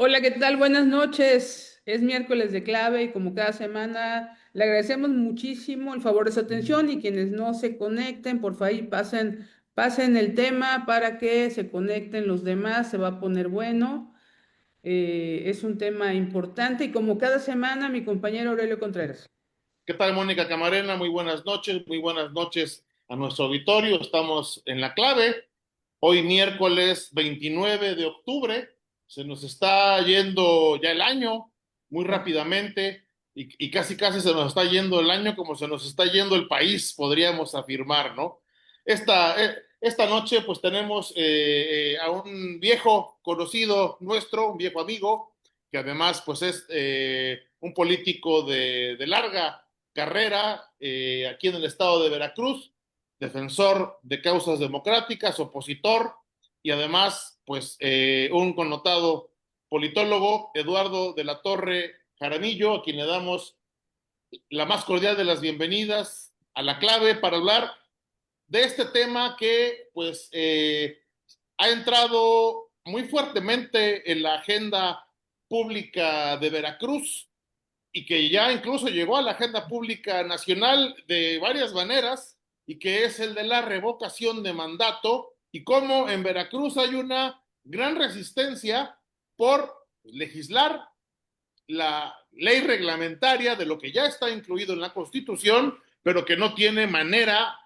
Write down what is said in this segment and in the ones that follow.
Hola, ¿qué tal? Buenas noches. Es miércoles de clave y como cada semana le agradecemos muchísimo el favor de su atención y quienes no se conecten, por favor, pasen el tema para que se conecten los demás. Se va a poner bueno. Es un tema importante y como cada semana, mi compañero Aurelio Contreras. ¿Qué tal, Mónica Camarena? Muy buenas noches a nuestro auditorio. Estamos en la clave. Hoy miércoles 29 de octubre. Se nos está yendo ya el año muy rápidamente y casi casi se nos está yendo el año como se nos está yendo el país, podríamos afirmar, ¿no? Esta noche pues tenemos a un viejo conocido nuestro, un viejo amigo, que además pues es un político de larga carrera aquí en el estado de Veracruz, defensor de causas democráticas, opositor y además, pues, un connotado politólogo, Eduardo de la Torre Jaramillo, a quien le damos la más cordial de las bienvenidas a la clave para hablar de este tema que, pues, ha entrado muy fuertemente en la agenda pública de Veracruz y que ya incluso llegó a la agenda pública nacional de varias maneras, y que es el de la revocación de mandato, y cómo en Veracruz hay una gran resistencia por legislar la ley reglamentaria de lo que ya está incluido en la Constitución, pero que no tiene manera,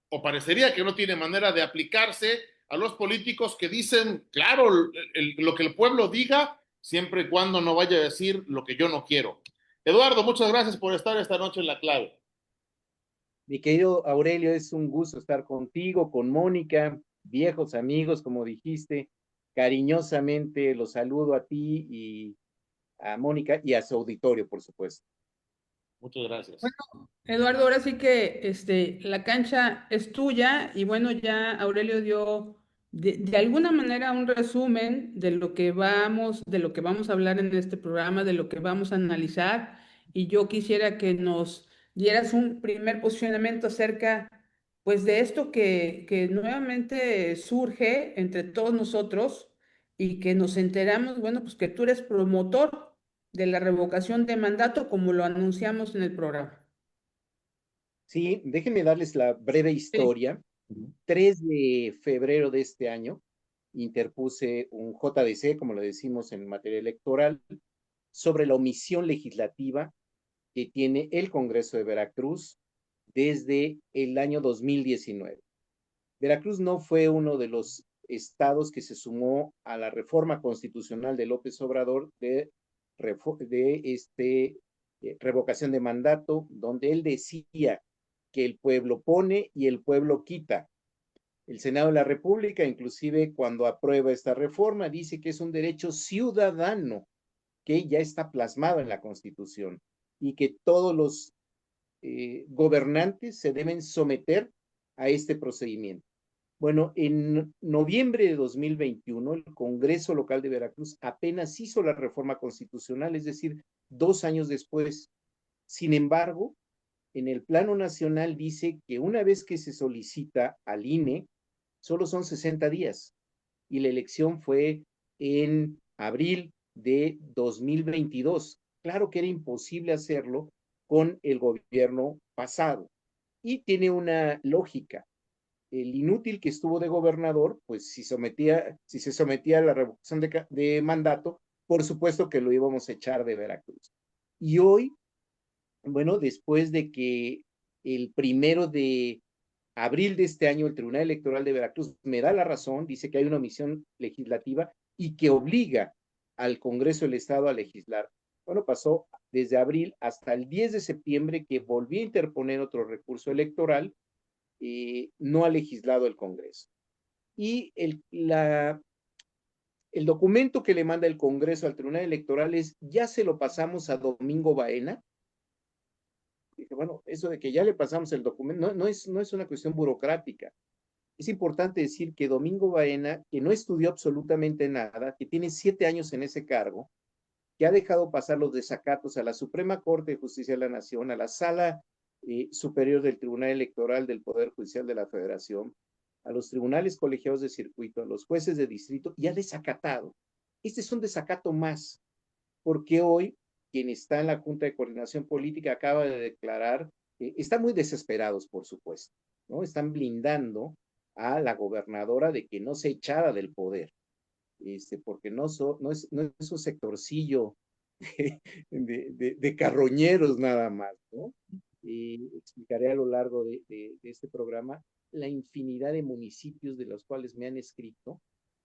o parecería que no tiene manera de aplicarse a los políticos que dicen, claro, lo que el pueblo diga, siempre y cuando no vaya a decir lo que yo no quiero. Eduardo, muchas gracias por estar esta noche en la clave. Mi querido Aurelio, es un gusto estar contigo, con Mónica, viejos amigos, como dijiste. Cariñosamente los saludo a ti y a Mónica y a su auditorio, por supuesto. Muchas gracias. Bueno, Eduardo, ahora sí que la cancha es tuya y bueno, ya Aurelio dio de alguna manera un resumen de lo que vamos a hablar en este programa, de lo que vamos a analizar y yo quisiera que nos dieras un primer posicionamiento acerca pues de esto que nuevamente surge entre todos nosotros y que nos enteramos, bueno, pues que tú eres promotor de la revocación de mandato como lo anunciamos en el programa. Sí, déjenme darles la breve Sí. historia. 3 de febrero de este año interpuse un JDC, como lo decimos en materia electoral, sobre la omisión legislativa que tiene el Congreso de Veracruz desde el año 2019. Veracruz no fue uno de los estados que se sumó a la reforma constitucional de López Obrador de revocación de mandato, donde él decía que el pueblo pone y el pueblo quita. El Senado de la República, inclusive cuando aprueba esta reforma, dice que es un derecho ciudadano que ya está plasmado en la Constitución y que todos los gobernantes se deben someter a este procedimiento. Bueno, en noviembre de 2021, el Congreso Local de Veracruz apenas hizo la reforma constitucional, es decir, 2 años después. Sin embargo, en el plano nacional dice que una vez que se solicita al INE, solo son 60 días y la elección fue en abril de 2022. Claro que era imposible hacerlo con el gobierno pasado y tiene una lógica. El inútil que estuvo de gobernador, pues si se sometía a la revocación de mandato, por supuesto que lo íbamos a echar de Veracruz. Y hoy, bueno, después de que el 1 de abril de este año el Tribunal Electoral de Veracruz me da la razón, dice que hay una omisión legislativa y que obliga al Congreso del Estado a legislar. Bueno, pasó desde abril hasta el 10 de septiembre que volví a interponer otro recurso electoral, no ha legislado el Congreso. Y el documento que le manda el Congreso al Tribunal Electoral es, ya se lo pasamos a Domingo Baena. Dije, bueno, eso de que ya le pasamos el documento no es una cuestión burocrática. Es importante decir que Domingo Baena, que no estudió absolutamente nada, que tiene 7 años en ese cargo, que ha dejado pasar los desacatos a la Suprema Corte de Justicia de la Nación, a la Sala Superior del Tribunal Electoral del Poder Judicial de la Federación, a los tribunales colegiados de circuito, a los jueces de distrito, y ha desacatado Este es un desacato más, porque hoy quien está en la Junta de Coordinación Política acaba de declarar, están muy desesperados, por supuesto, ¿no? Están blindando a la gobernadora de que no se echara del poder, porque no es un sectorcillo de carroñeros nada más, ¿no? Explicaré a lo largo de este programa la infinidad de municipios de los cuales me han escrito,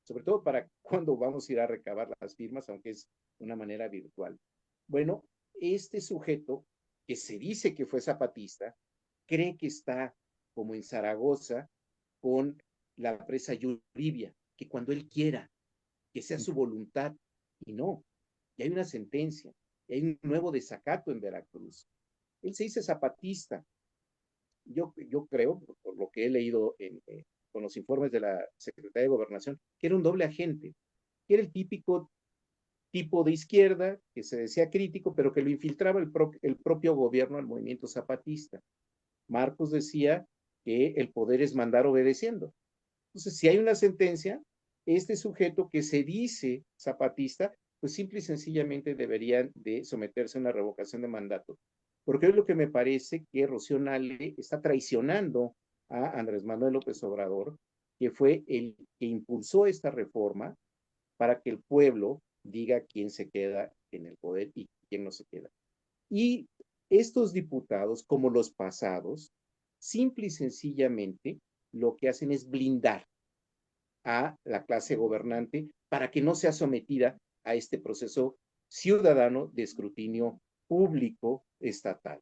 sobre todo para cuando vamos a ir a recabar las firmas, aunque es de una manera virtual. Bueno, este sujeto que se dice que fue zapatista, cree que está como en Zaragoza con la presa Yuribia, que cuando él quiera, que sea su voluntad, y no, y hay una sentencia, y hay un nuevo desacato en Veracruz. Él se dice zapatista. Yo creo, por lo que he leído con los informes de la Secretaría de Gobernación, que era un doble agente, que era el típico tipo de izquierda, que se decía crítico, pero que lo infiltraba el propio gobierno al movimiento zapatista. Marcos decía que el poder es mandar obedeciendo. Entonces, si hay una sentencia, este sujeto que se dice zapatista, pues simple y sencillamente deberían de someterse a una revocación de mandato. Porque es lo que me parece que Rocío Nale está traicionando a Andrés Manuel López Obrador, que fue el que impulsó esta reforma para que el pueblo diga quién se queda en el poder y quién no se queda. Y estos diputados, como los pasados, simple y sencillamente lo que hacen es blindar a la clase gobernante para que no sea sometida a este proceso ciudadano de escrutinio público estatal.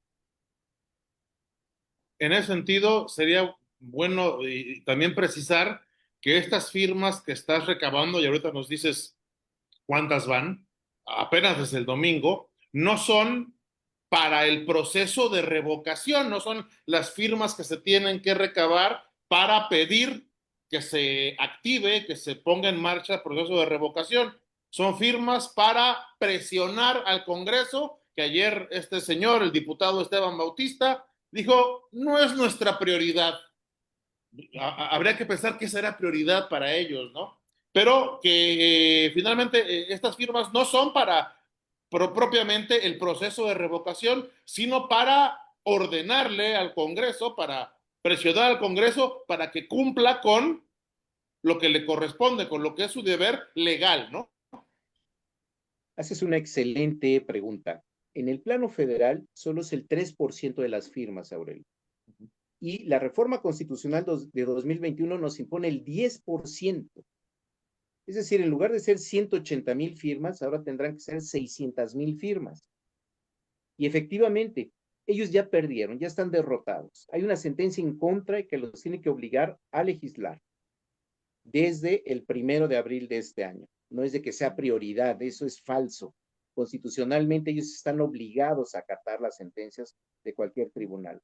En ese sentido, sería bueno también precisar que estas firmas que estás recabando, y ahorita nos dices cuántas van, apenas desde el domingo, no son para el proceso de revocación, no son las firmas que se tienen que recabar para pedir que se active, que se ponga en marcha el proceso de revocación. Son firmas para presionar al Congreso, que ayer este señor, el diputado Esteban Bautista, dijo, no es nuestra prioridad. Habría que pensar que esa era prioridad para ellos, ¿no? Pero que finalmente estas firmas no son para propiamente el proceso de revocación, sino para ordenarle al Congreso, para presionar al Congreso para que cumpla con lo que le corresponde, con lo que es su deber legal, ¿no? Haces una excelente pregunta. En el plano federal, solo es el 3% de las firmas, Aurelio. Y la reforma constitucional de 2021 nos impone el 10%. Es decir, en lugar de ser 180,000 firmas, ahora tendrán que ser 600,000 firmas. Y efectivamente, ellos ya perdieron, ya están derrotados. Hay una sentencia en contra que los tiene que obligar a legislar desde el 1 de abril de este año. No es de que sea prioridad, eso es falso. Constitucionalmente ellos están obligados a acatar las sentencias de cualquier tribunal.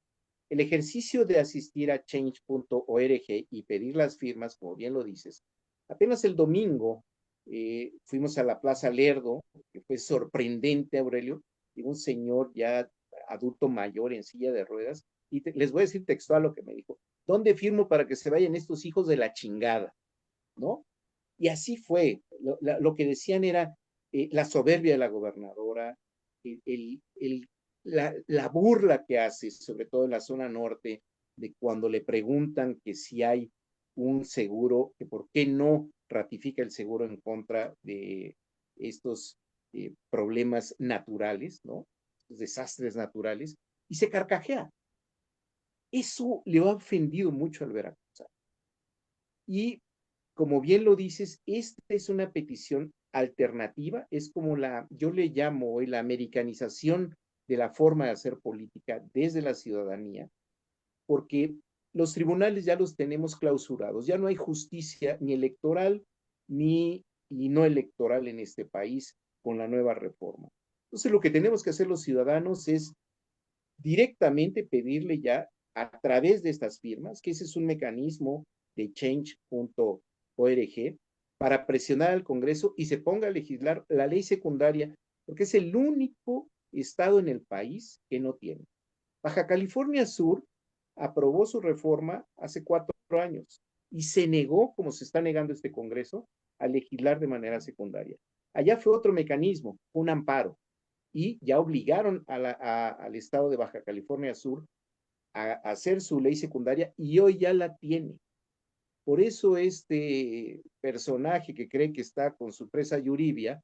El ejercicio de asistir a change.org y pedir las firmas, como bien lo dices, apenas el domingo fuimos a la Plaza Lerdo, que fue sorprendente, Aurelio, y un señor ya adulto mayor en silla de ruedas, y les voy a decir textual lo que me dijo, ¿dónde firmo para que se vayan estos hijos de la chingada? ¿No? Y así fue. Lo que decían era la soberbia de la gobernadora, la burla que hace, sobre todo en la zona norte, de cuando le preguntan que si hay un seguro, que por qué no ratifica el seguro en contra de estos problemas naturales, ¿no? Estos desastres naturales, y se carcajea. Eso le ha ofendido mucho al Veracruz. Y como bien lo dices, esta es una petición alternativa, es como yo le llamo hoy la americanización de la forma de hacer política desde la ciudadanía, porque los tribunales ya los tenemos clausurados, ya no hay justicia ni electoral ni y no electoral en este país con la nueva reforma. Entonces, lo que tenemos que hacer los ciudadanos es directamente pedirle ya a través de estas firmas, que ese es un mecanismo de change.org, para presionar al Congreso y se ponga a legislar la ley secundaria, porque es el único estado en el país que no tiene. Baja California Sur aprobó su reforma hace 4 años y se negó, como se está negando este Congreso, a legislar de manera secundaria. Allá fue otro mecanismo, un amparo, y ya obligaron al estado de Baja California Sur a hacer su ley secundaria y hoy ya la tiene. Por eso este personaje que cree que está con su presa Yuribia,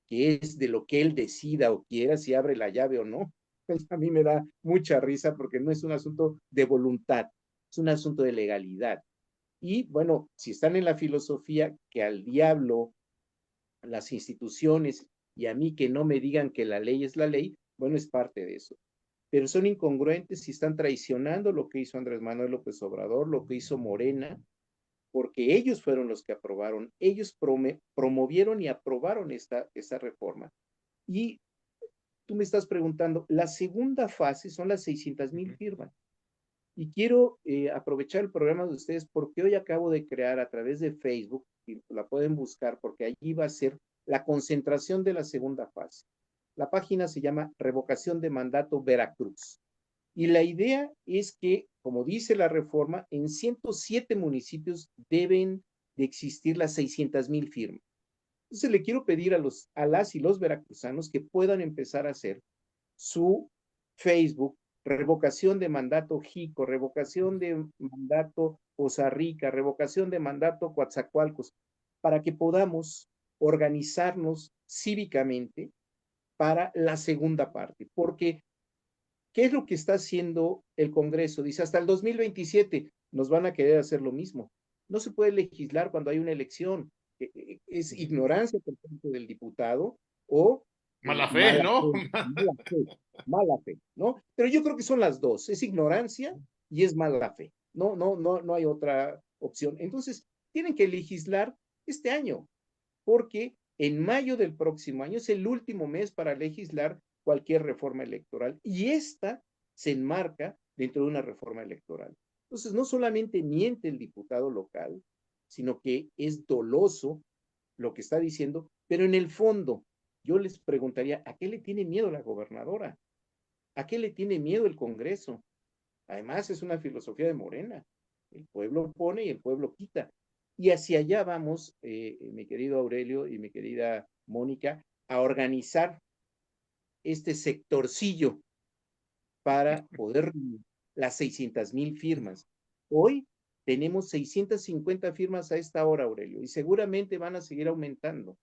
que es de lo que él decida o quiera, si abre la llave o no, pues a mí me da mucha risa porque no es un asunto de voluntad, es un asunto de legalidad. Y bueno, si están en la filosofía que al diablo las instituciones y a mí que no me digan que la ley es la ley, bueno, es parte de eso. Pero son incongruentes y están traicionando lo que hizo Andrés Manuel López Obrador, lo que hizo Morena, porque ellos fueron los que aprobaron, ellos promovieron y aprobaron esta reforma. Y tú me estás preguntando, la segunda fase son las 600,000 firmas. Y quiero aprovechar el programa de ustedes porque hoy acabo de crear a través de Facebook, y la pueden buscar porque allí va a ser la concentración de la segunda fase. La página se llama Revocación de Mandato Veracruz. Y la idea es que, como dice la reforma, en 107 municipios deben de existir las 600,000 firmas. Entonces le quiero pedir a las y los veracruzanos que puedan empezar a hacer su Facebook, revocación de mandato Jico, revocación de mandato Poza Rica, revocación de mandato Coatzacoalcos, para que podamos organizarnos cívicamente para la segunda parte. Porque, ¿qué es lo que está haciendo el Congreso? Dice, hasta el 2027 nos van a querer hacer lo mismo. No se puede legislar cuando hay una elección. Es ignorancia por parte del diputado o Mala fe, mala ¿no? fe, mala fe, ¿no? Pero yo creo que son las dos, es ignorancia y es mala fe. No hay otra opción. Entonces, tienen que legislar este año, porque en mayo del próximo año es el último mes para legislar cualquier reforma electoral y esta se enmarca dentro de una reforma electoral. Entonces, no solamente miente el diputado local, sino que es doloso lo que está diciendo, pero en el fondo, yo les preguntaría, ¿a qué le tiene miedo la gobernadora? ¿A qué le tiene miedo el Congreso? Además, es una filosofía de Morena. El pueblo pone y el pueblo quita. Y hacia allá vamos, mi querido Aurelio y mi querida Mónica, a organizar este sectorcillo para poder las 600,000 firmas. Hoy tenemos 650 firmas a esta hora, Aurelio, y seguramente van a seguir aumentando.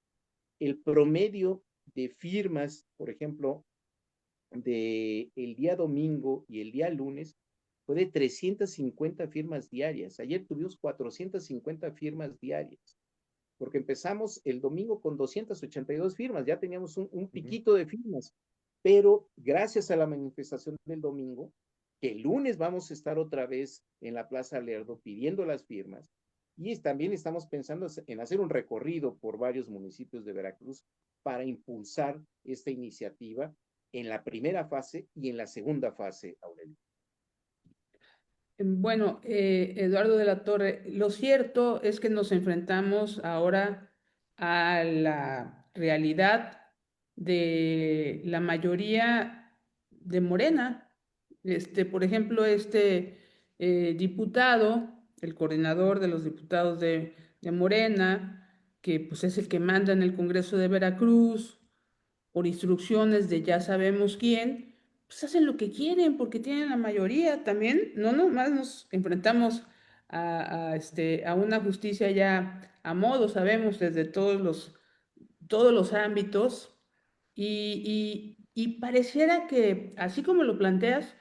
El promedio de firmas, por ejemplo, de el día domingo y el día lunes fue de 350 firmas diarias. Ayer tuvimos 450 firmas diarias, porque empezamos el domingo con 282 firmas, ya teníamos un piquito de firmas, pero gracias a la manifestación del domingo, que el lunes vamos a estar otra vez en la Plaza Lerdo pidiendo las firmas, y también estamos pensando en hacer un recorrido por varios municipios de Veracruz para impulsar esta iniciativa en la primera fase y en la segunda fase, Aurelio. Bueno, Eduardo de la Torre, lo cierto es que nos enfrentamos ahora a la realidad de la mayoría de Morena. Por ejemplo, diputado, el coordinador de los diputados de Morena, que pues es el que manda en el Congreso de Veracruz, por instrucciones de ya sabemos quién, pues hacen lo que quieren porque tienen la mayoría también. No nomás nos enfrentamos a una justicia ya a modo, sabemos, desde todos los ámbitos. Y pareciera que, así como lo planteas,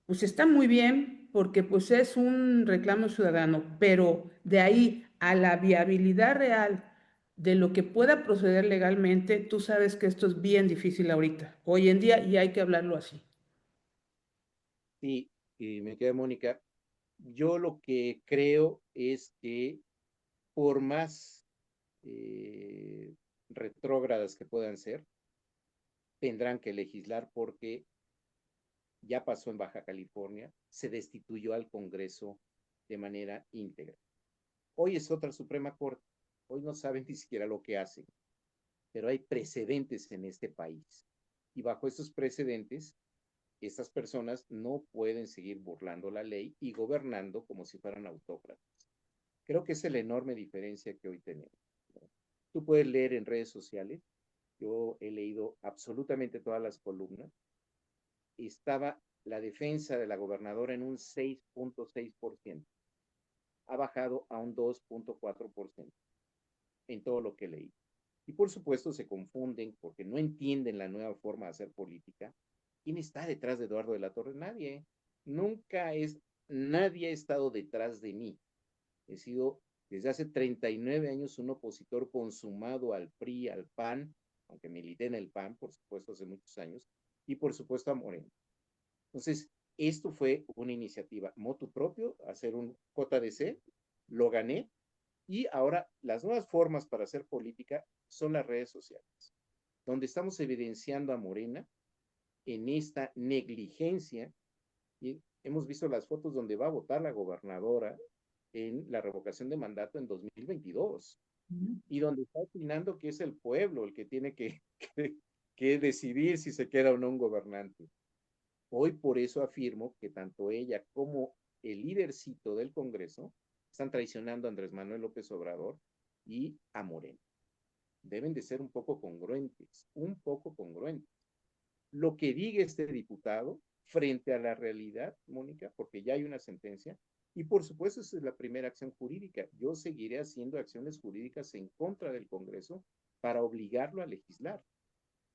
pues está muy bien porque pues es un reclamo ciudadano, pero de ahí a la viabilidad real de lo que pueda proceder legalmente, tú sabes que esto es bien difícil ahorita, hoy en día, y hay que hablarlo así. Sí, y me queda Mónica. Yo lo que creo es que por más retrógradas que puedan ser, tendrán que legislar porque ya pasó en Baja California, se destituyó al Congreso de manera íntegra. Hoy es otra Suprema Corte, hoy no saben ni siquiera lo que hacen, pero hay precedentes en este país. Y bajo estos precedentes, estas personas no pueden seguir burlando la ley y gobernando como si fueran autócratas. Creo que esa es la enorme diferencia que hoy tenemos, ¿no? Tú puedes leer en redes sociales yo he leído absolutamente todas las columnas, estaba la defensa de la gobernadora en un 6.6%, ha bajado a un 2.4% en todo lo que leí. Y por supuesto se confunden porque no entienden la nueva forma de hacer política. ¿Quién está detrás de Eduardo de la Torre? Nadie. Nunca es, nadie ha estado detrás de mí. He sido desde hace 39 años un opositor consumado al PRI, al PAN, aunque milité en el PAN, por supuesto, hace muchos años, y por supuesto a Moreno. Entonces, esto fue una iniciativa motu propio, hacer un JDC, lo gané, y ahora las nuevas formas para hacer política son las redes sociales, donde estamos evidenciando a Morena en esta negligencia. Y hemos visto las fotos donde va a votar la gobernadora en la revocación de mandato en 2022 y donde está opinando que es el pueblo el que tiene que decidir si se queda o no un gobernante. Hoy por eso afirmo que tanto ella como el lídercito del Congreso están traicionando a Andrés Manuel López Obrador y a Moreno. Deben de ser un poco congruentes, un poco congruentes. Lo que diga este diputado frente a la realidad, Mónica, porque ya hay una sentencia, y por supuesto esa es la primera acción jurídica. Yo seguiré haciendo acciones jurídicas en contra del Congreso para obligarlo a legislar,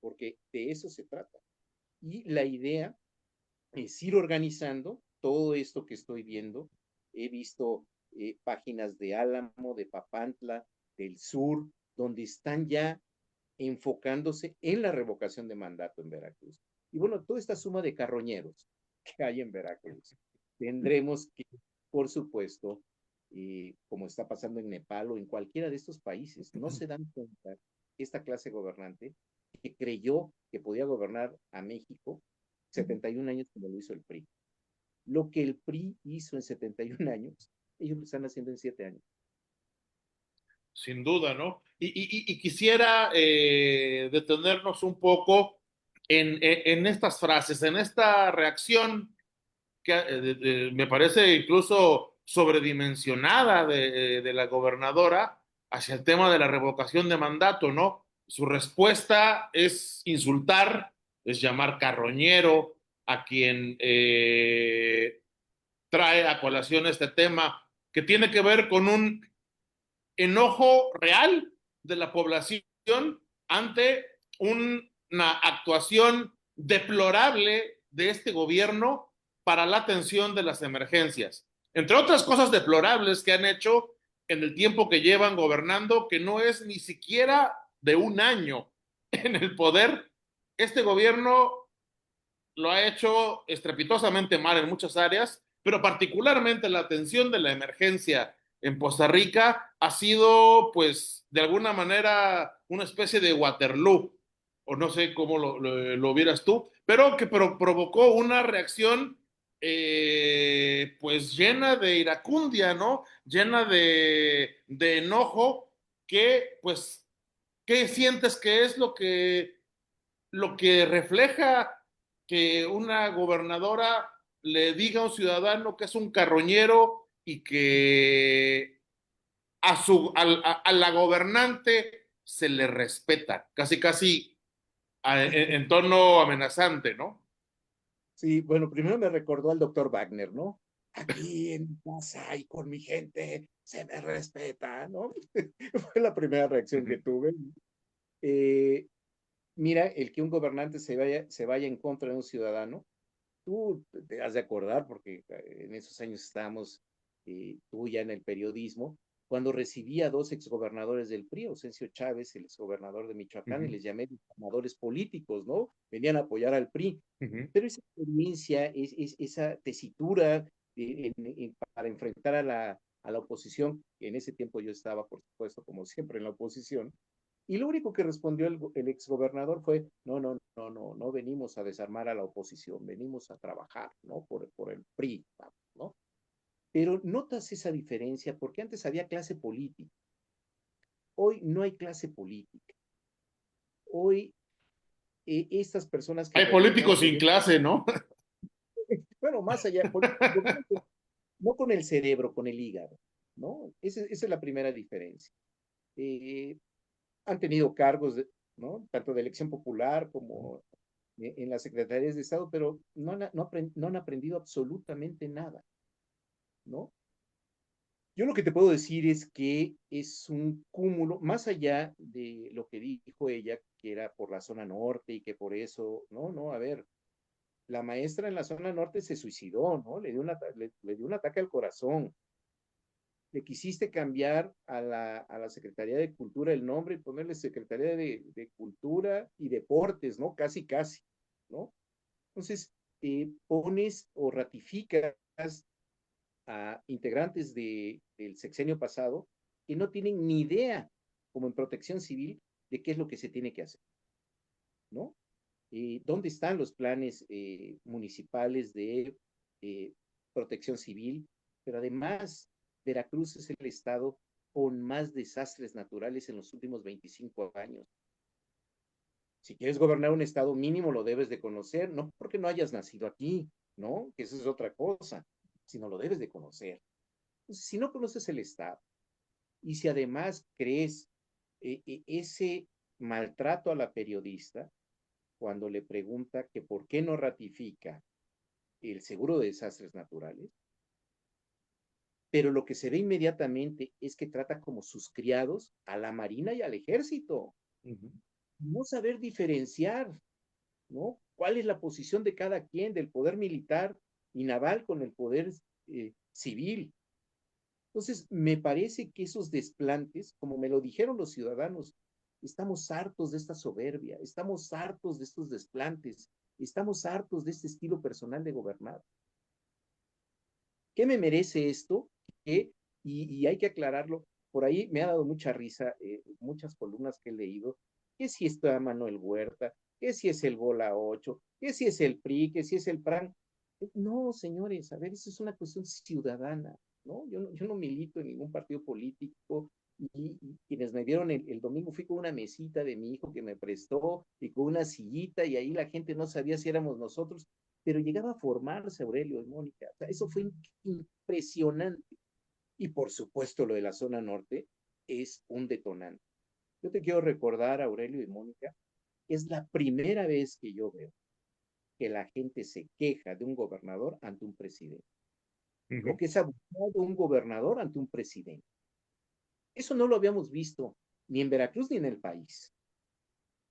porque de eso se trata. Y la idea es ir organizando todo esto que estoy viendo. He visto páginas de Álamo, de Papantla, del sur, donde están ya enfocándose en la revocación de mandato en Veracruz. Y bueno, toda esta suma de carroñeros que hay en Veracruz, tendremos que, por supuesto, como está pasando en Nepal o en cualquiera de estos países, no se dan cuenta esta clase gobernante que creyó que podía gobernar a México 71 años como lo hizo el PRI. Lo que el PRI hizo en 71 años, ellos lo están haciendo en 7 años. Sin duda, ¿no? Y quisiera detenernos un poco en estas frases, en esta reacción que me parece incluso sobredimensionada de la gobernadora hacia el tema de la revocación de mandato, ¿no? Su respuesta es insultar, es llamar carroñero a quien trae a colación este tema que tiene que ver con un enojo real de la población ante una actuación deplorable de este gobierno para la atención de las emergencias. Entre otras cosas deplorables que han hecho en el tiempo que llevan gobernando, que no es ni siquiera de un año en el poder, este gobierno lo ha hecho estrepitosamente mal en muchas áreas, pero particularmente la atención de la emergencia en Costa Rica ha sido, pues, de alguna manera una especie de Waterloo, o no sé cómo lo vieras tú, pero que provocó una reacción, pues, llena de iracundia, ¿no? Llena de enojo, que, pues, ¿qué sientes que es lo que refleja que una gobernadora le diga a un ciudadano que es un carroñero y que a la gobernante se le respeta, casi casi en tono amenazante, ¿no? Sí, bueno, primero me recordó al doctor Wagner, ¿no? Aquí en mi casa y con mi gente se me respeta, ¿no? Fue la primera reacción que tuve. Eh, Mira, el que un gobernante se vaya en contra de un ciudadano, tú te has de acordar, porque en esos años estábamos, tú ya en el periodismo, cuando recibí a dos exgobernadores del PRI, Ausencio Chávez, el exgobernador de Uh Michoacán, y -huh. les llamé difamadores políticos, ¿no? Venían a apoyar al PRI. Uh -huh. Pero esa experiencia, esa tesitura para enfrentar a la oposición, que en ese tiempo yo estaba, por supuesto, como siempre en la oposición, y lo único que respondió el exgobernador fue, no venimos a desarmar a la oposición, venimos a trabajar, ¿no? Por el PRI, ¿no? Pero notas esa diferencia porque antes había clase política, hoy no hay clase política. Hoy estas personas que Hay gobiernan, políticos sin clase, ¿no? bueno, más allá, gobiernan no con el cerebro, con el hígado, ¿no? Esa es la primera diferencia. Han tenido cargos ¿no? Tanto de elección popular como en las secretarías de Estado, pero no han aprendido absolutamente nada, ¿no? Yo lo que te puedo decir es que es un cúmulo, más allá de lo que dijo ella, que era por la zona norte y que por eso, no, a ver, la maestra en la zona norte se suicidó, ¿no? Le dio un ataque al corazón. Le quisiste cambiar a la Secretaría de Cultura el nombre y ponerle Secretaría de Cultura y Deportes, ¿no? Casi, casi, ¿no? Entonces, pones o ratificas a integrantes del sexenio pasado que no tienen ni idea, como en protección civil, de qué es lo que se tiene que hacer, ¿no? ¿Dónde están los planes municipales de eh, protección civil? Pero además, Veracruz es el estado con más desastres naturales en los últimos 25 años. Si quieres gobernar un estado mínimo, lo debes de conocer, no porque no hayas nacido aquí, ¿no? Que eso es otra cosa, sino lo debes de conocer. Entonces, si no conoces el estado y si además crees ese maltrato a la periodista, cuando le pregunta que por qué no ratifica el seguro de desastres naturales, pero lo que se ve inmediatamente es que trata como sus criados a la Marina y al Ejército. No saber diferenciar, ¿no? ¿Cuál es la posición de cada quien, del poder militar y naval con el poder civil? Entonces, me parece que esos desplantes, como me lo dijeron los ciudadanos, estamos hartos de esta soberbia, estamos hartos de estos desplantes, estamos hartos de este estilo personal de gobernar. ¿Qué me merece esto? ¿Qué? Y hay que aclararlo. Por ahí me ha dado mucha risa, muchas columnas que he leído, que si está Manuel Huerta, que si es el Bola 8, que si es el PRI, que si es el PRAN. No, señores, a ver, eso es una cuestión ciudadana, ¿no? Yo no milito en ningún partido político y quienes me vieron el domingo fui con una mesita de mi hijo que me prestó y con una sillita y ahí la gente no sabía si éramos nosotros, pero llegaba a formarse Aurelio y Mónica. O sea, eso fue impresionante. Y por supuesto lo de la zona norte es un detonante. Yo te quiero recordar, Aurelio y Mónica, que es la primera vez que yo veo que la gente se queja de un gobernador ante un presidente, o que es abusado de un gobernador ante un presidente. Eso no lo habíamos visto ni en Veracruz ni en el país.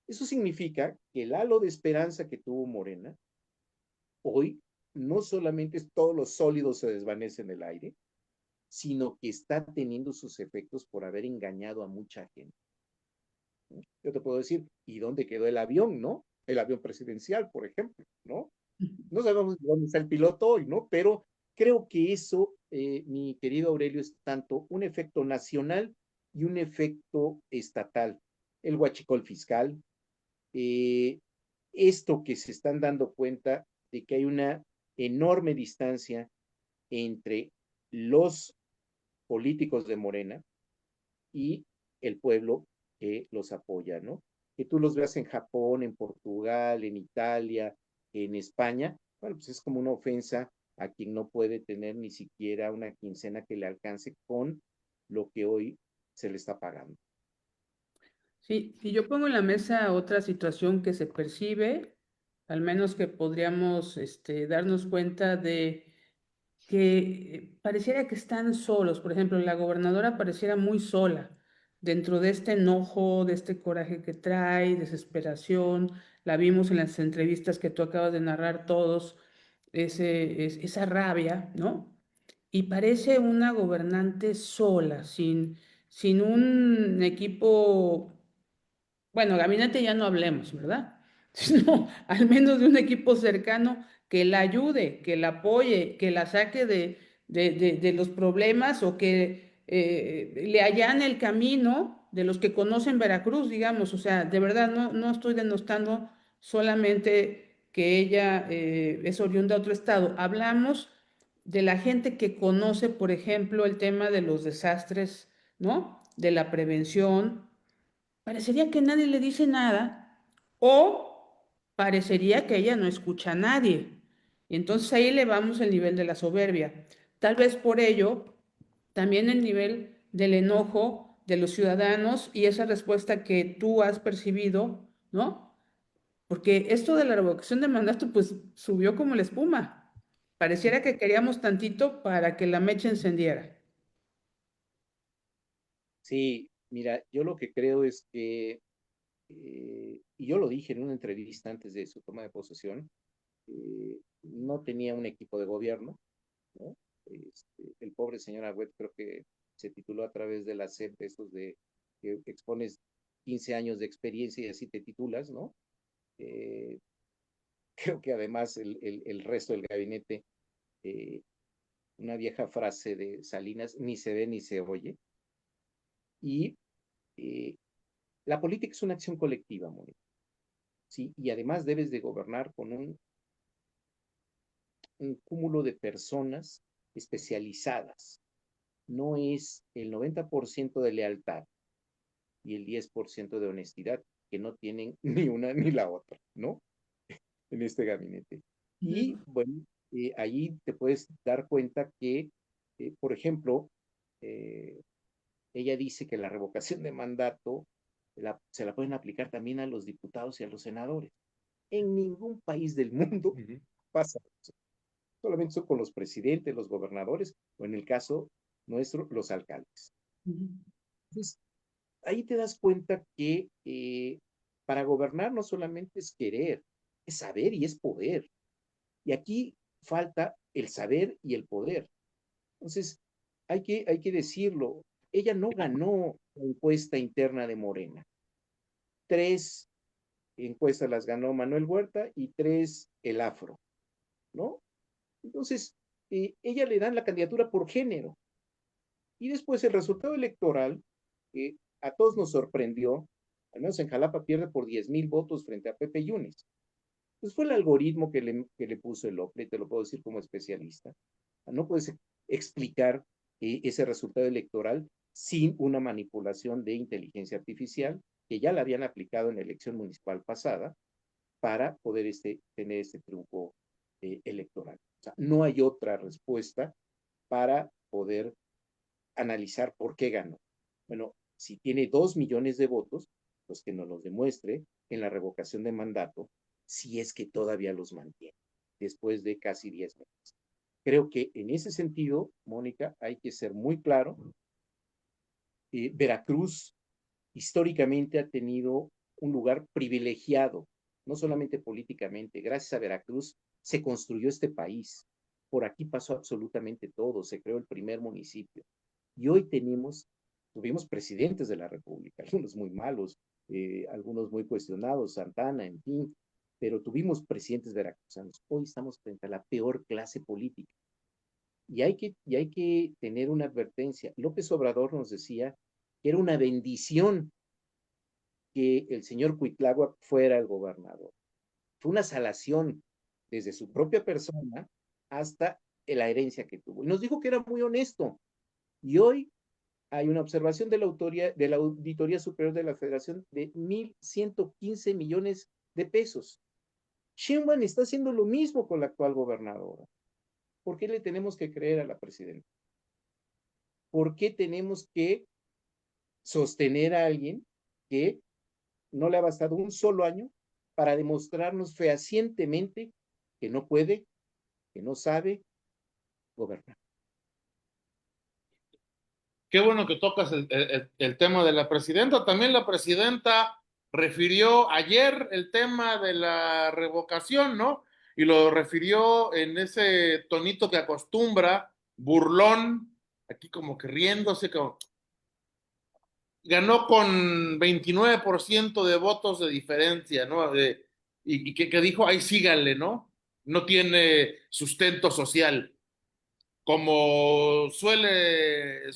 Eso significa que el halo de esperanza que tuvo Morena, hoy no solamente todos los sólidos se desvanecen en el aire, sino que está teniendo sus efectos por haber engañado a mucha gente. Yo te puedo decir, ¿y dónde quedó el avión, no? El avión presidencial, por ejemplo, ¿no? No sabemos dónde está el piloto hoy, ¿no? Pero creo que eso, mi querido Aurelio, es tanto un efecto nacional y un efecto estatal. El huachicol fiscal, eh, esto que se están dando cuenta de que hay una enorme distancia entre los políticos de Morena y el pueblo que los apoya, ¿no? Que tú los veas en Japón, en Portugal, en Italia, en España, bueno, pues es como una ofensa a quien no puede tener ni siquiera una quincena que le alcance con lo que hoy se le está pagando. Sí, si yo pongo en la mesa otra situación que se percibe, al menos que podríamos darnos cuenta de que pareciera que están solos. Por ejemplo, la gobernadora pareciera muy sola dentro de este enojo, de este coraje que trae, desesperación. La vimos en las entrevistas que tú acabas de narrar todos, esa rabia, ¿no? Y parece una gobernante sola, sin un equipo, bueno, gabinete ya no hablemos, ¿verdad? Sino al menos de un equipo cercano que la ayude, que la apoye, que la saque de los problemas o que le allane el camino de los que conocen Veracruz, digamos. O sea, de verdad no estoy denostando solamente que ella es oriunda de otro estado. Hablamos de la gente que conoce, por ejemplo, el tema de los desastres, ¿no? De la prevención. Parecería que nadie le dice nada o parecería que ella no escucha a nadie. Y entonces ahí elevamos el nivel de la soberbia. Tal vez por ello, también el nivel del enojo de los ciudadanos y esa respuesta que tú has percibido, ¿no? Porque esto de la revocación de mandato, pues subió como la espuma. Pareciera que queríamos tantito para que la mecha encendiera. Sí, mira, yo lo que creo es que, y yo lo dije en una entrevista antes de su toma de posesión, no tenía un equipo de gobierno, ¿no? El pobre señor Agüed creo que se tituló a través de la SEP, estos de que expones 15 años de experiencia y así te titulas, ¿no? Eh, Creo que además el resto del gabinete, eh, una vieja frase de Salinas, ni se ve ni se oye. Y eh, la política es una acción colectiva, Mónica, ¿sí? Y además debes de gobernar con un cúmulo de personas especializadas. No es el 90% de lealtad y el 10% de honestidad, que no tienen ni una ni la otra, ¿no? En este gabinete. Y Ujú. bueno, ahí te puedes dar cuenta que, por ejemplo, eh, ella dice que la revocación de mandato se la pueden aplicar también a los diputados y a los senadores. En ningún país del mundo Ujú. pasa eso. Solamente son con los presidentes, los gobernadores, o en el caso nuestro, los alcaldes. Ujú. Entonces, ahí te das cuenta que para gobernar no solamente es querer, es saber y es poder. Y aquí falta el saber y el poder. Entonces, hay que decirlo, ella no ganó la encuesta interna de Morena. 3 encuestas las ganó Manuel Huerta y 3 el Afro, ¿no? Entonces, ella le dan la candidatura por género. Y después el resultado electoral, a todos nos sorprendió, al menos en Jalapa pierde por 10,000 votos frente a Pepe Yunes. Pues fue el algoritmo que le puso el OPLE, te lo puedo decir como especialista. No puedes explicar ese resultado electoral sin una manipulación de inteligencia artificial que ya la habían aplicado en la elección municipal pasada para poder tener este triunfo electoral. O sea, no hay otra respuesta para poder analizar por qué ganó. Bueno, si tiene 2 millones de votos, pues que nos los demuestre en la revocación de mandato, si es que todavía los mantiene después de casi 10 meses. Creo que en ese sentido, Mónica, hay que ser muy claro. Veracruz históricamente ha tenido un lugar privilegiado, no solamente políticamente. Gracias a Veracruz se construyó este país. Por aquí pasó absolutamente todo, se creó el primer municipio. Y hoy tuvimos presidentes de la República, algunos muy malos, algunos muy cuestionados, Santana, en fin, pero tuvimos presidentes veracruzanos. Hoy estamos frente a la peor clase política. Y hay que tener una advertencia. López Obrador nos decía que era una bendición que el señor Cuitláhuac fuera el gobernador. Fue una salación desde su propia persona hasta la herencia que tuvo. Y nos dijo que era muy honesto. Y hoy hay una observación de la Auditoría Superior de la Federación de 1,115 millones de pesos. Sheinbaum está haciendo lo mismo con la actual gobernadora. ¿Por qué le tenemos que creer a la presidenta? ¿Por qué tenemos que sostener a alguien que no le ha bastado un solo año para demostrarnos fehacientemente que no puede, que no sabe gobernar? Qué bueno que tocas el tema de la presidenta. También la presidenta refirió ayer el tema de la revocación, ¿no? Y lo refirió en ese tonito que acostumbra, burlón, aquí como que riéndose, como, ganó con 29% de votos de diferencia, ¿no? Y que dijo, ahí síganle, ¿no? No tiene sustento social como suele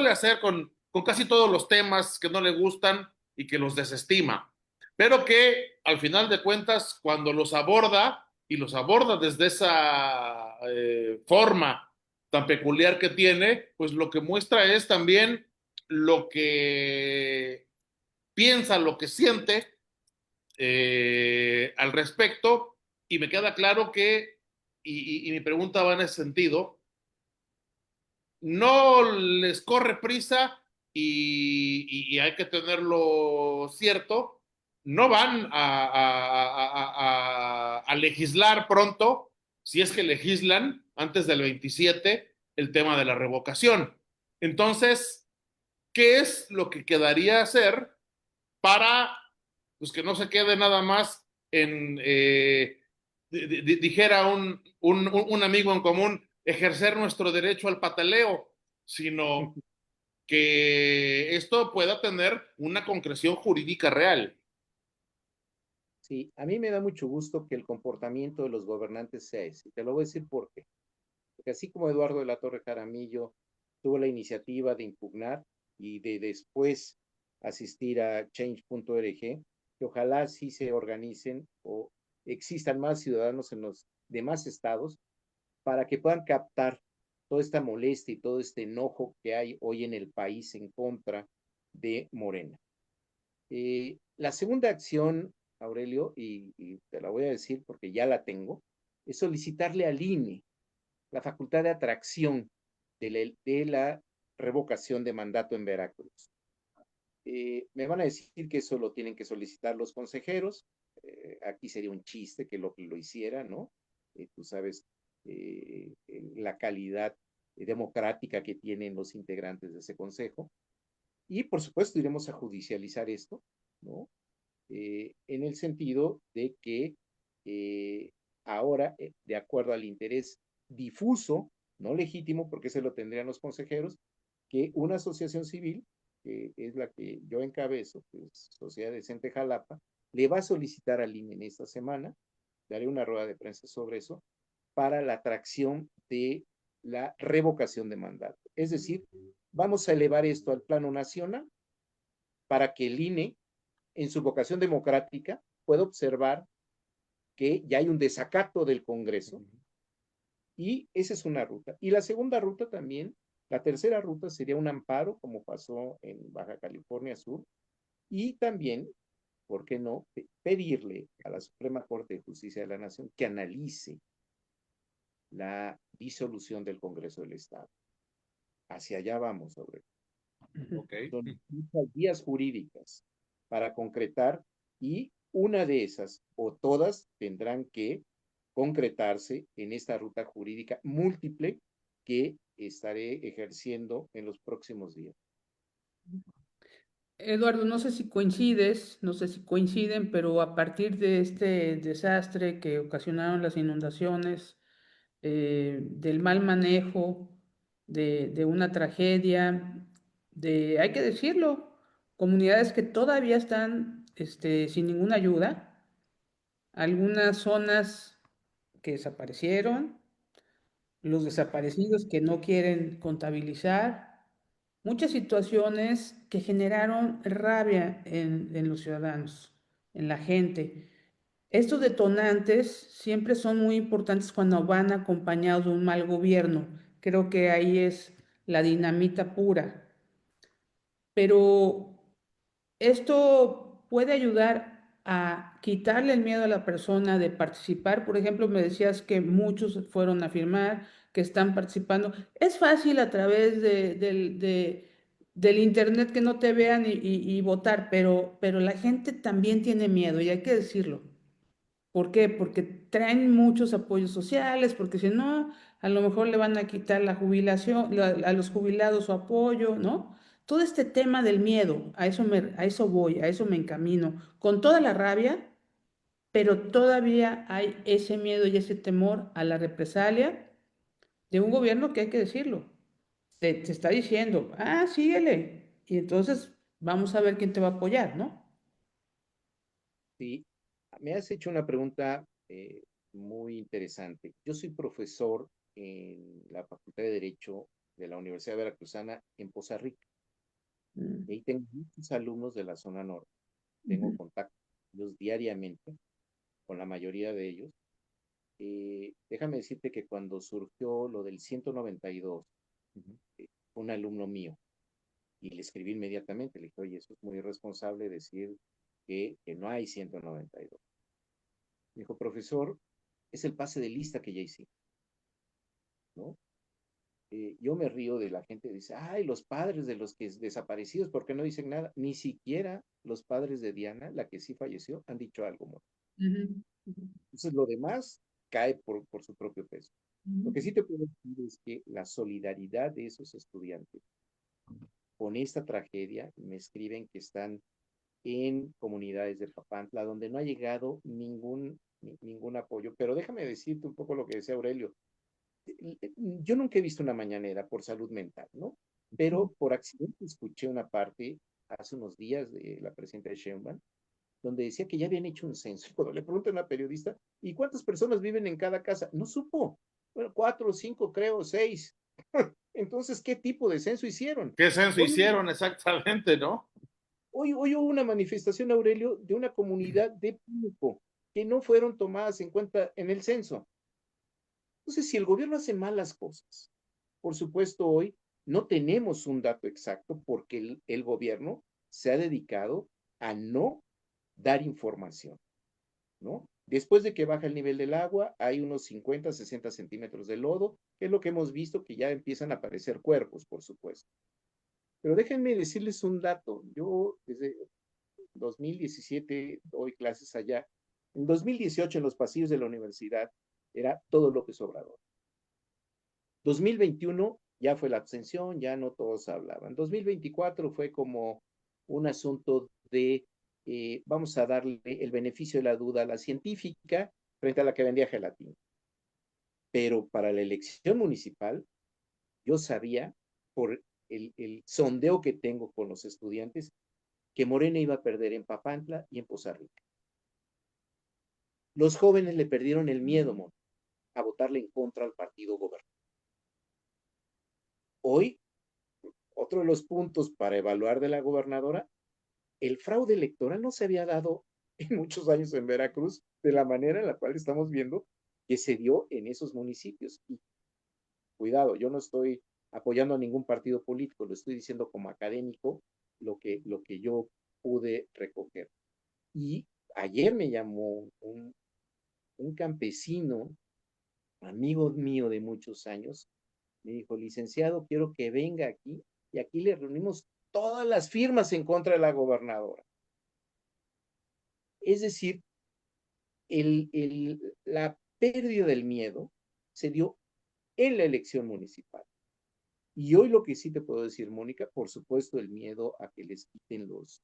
hacer con casi todos los temas que no le gustan y que los desestima, pero que al final de cuentas, cuando los aborda y los aborda desde esa forma tan peculiar que tiene, pues lo que muestra es también lo que piensa, lo que siente al respecto, y me queda claro que, y mi pregunta va en ese sentido, no les corre prisa y hay que tenerlo cierto, no van a legislar pronto, si es que legislan antes del 27, el tema de la revocación. Entonces, ¿qué es lo que quedaría hacer para pues, que no se quede nada más en, dijera un amigo en común, ejercer nuestro derecho al pataleo, sino que esto pueda tener una concreción jurídica real? Sí, a mí me da mucho gusto que el comportamiento de los gobernantes sea ese. Te lo voy a decir por qué. Porque así como Eduardo de la Torre Jaramillo tuvo la iniciativa de impugnar y de después asistir a change.org, que ojalá sí se organicen o existan más ciudadanos en los demás estados para que puedan captar toda esta molestia y todo este enojo que hay hoy en el país en contra de Morena. La segunda acción, Aurelio, y te la voy a decir porque ya la tengo, es solicitarle al INE la facultad de atracción de la revocación de mandato en Veracruz. Me van a decir que eso lo tienen que solicitar los consejeros. Aquí sería un chiste que lo hiciera, ¿no? Tú sabes la calidad democrática que tienen los integrantes de ese consejo. Y por supuesto iremos a judicializar esto, ¿no? En el sentido de que ahora, de acuerdo al interés difuso, no legítimo, porque se lo tendrían los consejeros, que una asociación civil, que es la que yo encabezo, que es Sociedad Decente Jalapa, le va a solicitar al INE en esta semana, daré una rueda de prensa sobre eso, para la atracción de la revocación de mandato. Es decir, vamos a elevar esto al plano nacional para que el INE, en su vocación democrática, pueda observar que ya hay un desacato del Congreso y esa es una ruta. Y la segunda ruta también, la tercera ruta sería un amparo, como pasó en Baja California Sur, y también, ¿por qué no?, pedirle a la Suprema Corte de Justicia de la Nación que analice la disolución del Congreso del Estado. Hacia allá vamos, sobre. Ok. Son muchas vías jurídicas para concretar y una de esas o todas tendrán que concretarse en esta ruta jurídica múltiple que estaré ejerciendo en los próximos días. Eduardo, no sé si coincides, no sé si coinciden, pero a partir de este desastre que ocasionaron las inundaciones, del mal manejo, de una tragedia, hay que decirlo, comunidades que todavía están sin ninguna ayuda, algunas zonas que desaparecieron, los desaparecidos que no quieren contabilizar, muchas situaciones que generaron rabia en los ciudadanos, en la gente. Estos detonantes siempre son muy importantes cuando van acompañados de un mal gobierno. Creo que ahí es la dinamita pura. Pero esto puede ayudar a quitarle el miedo a la persona de participar. Por ejemplo, me decías que muchos fueron a firmar, que están participando. Es fácil a través del internet que no te vean y votar, pero la gente también tiene miedo y hay que decirlo. ¿Por qué? Porque traen muchos apoyos sociales, porque si no, a lo mejor le van a quitar la jubilación, a los jubilados su apoyo, ¿no? Todo este tema del miedo, a eso voy, a eso me encamino, con toda la rabia, pero todavía hay ese miedo y ese temor a la represalia de un gobierno que hay que decirlo. Te está diciendo, ah, síguele, y entonces vamos a ver quién te va a apoyar, ¿no? Sí, me has hecho una pregunta muy interesante. Yo soy profesor en la Facultad de Derecho de la Universidad Veracruzana en Poza Rica. Y Mm, ahí tengo muchos alumnos de la zona norte. Tengo ujú, contacto con ellos diariamente, con la mayoría de ellos. Déjame decirte que cuando surgió lo del 192, fue un alumno mío y le escribí inmediatamente, le dije, oye, eso es muy irresponsable decir que no hay 192. Me dijo, profesor, es el pase de lista que ya hicimos, ¿no? Yo me río de la gente que dice, ay, los padres de los que desaparecidos, ¿por qué no dicen nada? Ni siquiera los padres de Diana, la que sí falleció, han dicho algo, Moni. Ujú, ujú, Entonces lo demás cae por su propio peso. Lo ujú. que sí te puedo decir es que la solidaridad de esos estudiantes con esta tragedia, me escriben que están en comunidades de Papantla, donde no ha llegado ningún apoyo. Pero déjame decirte un poco lo que decía Aurelio. Yo nunca he visto una mañanera por salud mental, ¿no? Pero por accidente escuché una parte hace unos días de la presidenta de Sheinbaum, donde decía que ya habían hecho un censo. Cuando le preguntan a una periodista, ¿y cuántas personas viven en cada casa? No supo. Bueno, 4, 5, creo, 6. Entonces, ¿qué tipo de censo hicieron? ¿Qué censo Hoy, hicieron exactamente, no? hoy hubo una manifestación, Aurelio, de una comunidad de Público que no fueron tomadas en cuenta en el censo. Entonces, si el gobierno hace malas cosas, por supuesto, hoy no tenemos un dato exacto porque el gobierno se ha dedicado a no dar información, ¿no? Después de que baja el nivel del agua, hay unos 50, 60 centímetros de lodo, que es lo que hemos visto, que ya empiezan a aparecer cuerpos, por supuesto. Pero déjenme decirles un dato. Yo desde 2017 doy clases allá. En 2018, en los pasillos de la universidad, era todo López Obrador. 2021 ya fue la abstención, ya no todos hablaban. 2024 fue como un asunto de vamos a darle el beneficio de la duda a la científica frente a la que vendía gelatina. Pero para la elección municipal, yo sabía por el sondeo que tengo con los estudiantes que Morena iba a perder en Papantla y en Poza Rica. Los jóvenes le perdieron el miedo a votarle en contra al partido gobernador. Hoy, otro de los puntos para evaluar de la gobernadora, el fraude electoral no se había dado en muchos años en Veracruz de la manera en la cual estamos viendo que se dio en esos municipios. Y cuidado, yo no estoy apoyando a ningún partido político, lo estoy diciendo como académico, lo que yo pude recoger. Y ayer me llamó un campesino, amigo mío de muchos años, me dijo, licenciado, quiero que venga aquí, y aquí le reunimos todas las firmas en contra de la gobernadora. Es decir, la pérdida del miedo se dio en la elección municipal. Y hoy lo que sí te puedo decir, Mónica, por supuesto, el miedo a que les quiten los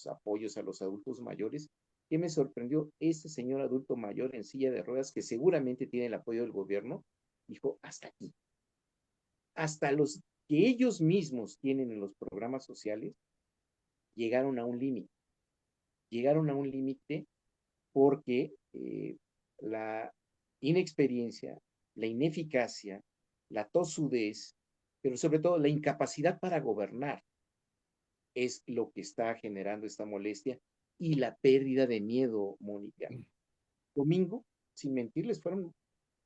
apoyos a los adultos mayores. ¿Qué me sorprendió? Este señor adulto mayor en silla de ruedas, que seguramente tiene el apoyo del gobierno, dijo, hasta aquí. Hasta los que ellos mismos tienen en los programas sociales llegaron a un límite. Llegaron a un límite porque la inexperiencia, la ineficacia, la tosudez, pero sobre todo la incapacidad para gobernar es lo que está generando esta molestia y la pérdida de miedo, Mónica. Domingo, sin mentirles, fueron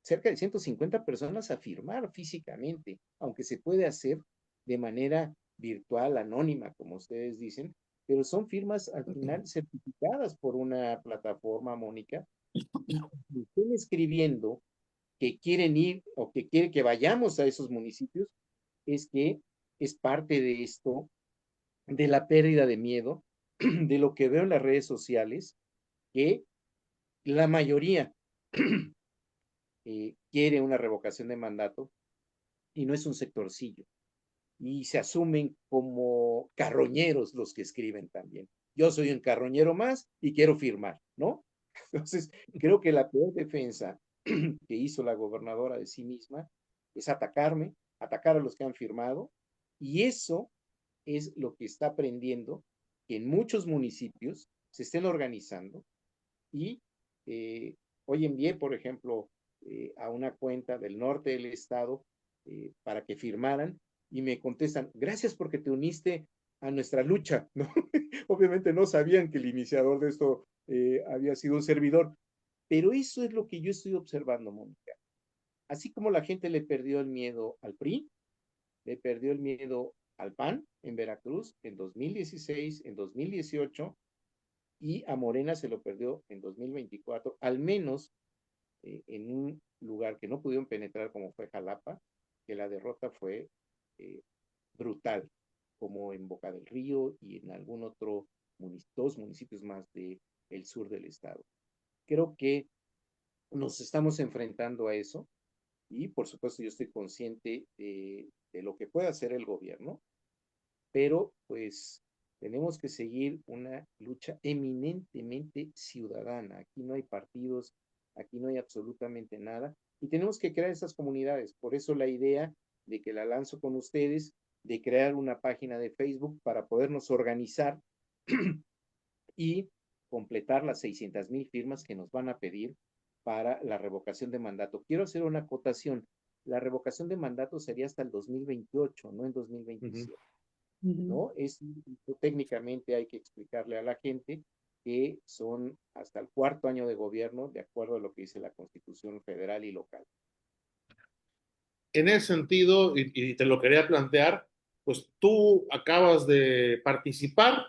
cerca de 150 personas a firmar físicamente, aunque se puede hacer de manera virtual, anónima, como ustedes dicen, pero son firmas al final certificadas por una plataforma, Mónica, y estén escribiendo que quieren ir o que quieren que vayamos a esos municipios, es que es parte de esto, de la pérdida de miedo, de lo que veo en las redes sociales, que la mayoría quiere una revocación de mandato y no es un sectorcillo. Y se asumen como carroñeros los que escriben también. Yo soy un carroñero más y quiero firmar, ¿no? Entonces, creo que la peor defensa que hizo la gobernadora de sí misma es atacarme, atacar a los que han firmado, y eso es lo que está aprendiendo que en muchos municipios se estén organizando y hoy envié, por ejemplo, a una cuenta del norte del estado para que firmaran y me contestan, gracias porque te uniste a nuestra lucha, ¿no? Obviamente no sabían que el iniciador de esto había sido un servidor, pero eso es lo que yo estoy observando, Mónica. Así como la gente le perdió el miedo al PRI, le perdió el miedo al PAN en Veracruz en 2016, en 2018, y a Morena se lo perdió en 2024, al menos en un lugar que no pudieron penetrar como fue Jalapa, que la derrota fue brutal, como en Boca del Río y en algún otro, dos municipios más del sur del estado. Creo que nos estamos enfrentando a eso y por supuesto yo estoy consciente de lo que puede hacer el gobierno, pero pues tenemos que seguir una lucha eminentemente ciudadana. Aquí no hay partidos, aquí no hay absolutamente nada y tenemos que crear esas comunidades. Por eso la idea de que la lanzo con ustedes, de crear una página de Facebook para podernos organizar y completar las 600,000 firmas que nos van a pedir para la revocación de mandato. Quiero hacer una acotación. La revocación de mandato sería hasta el 2028, no en 2027. ¿No? Técnicamente hay que explicarle a la gente que son hasta el 4º año de gobierno, de acuerdo a lo que dice la Constitución federal y local. En ese sentido, y te lo quería plantear, pues tú acabas de participar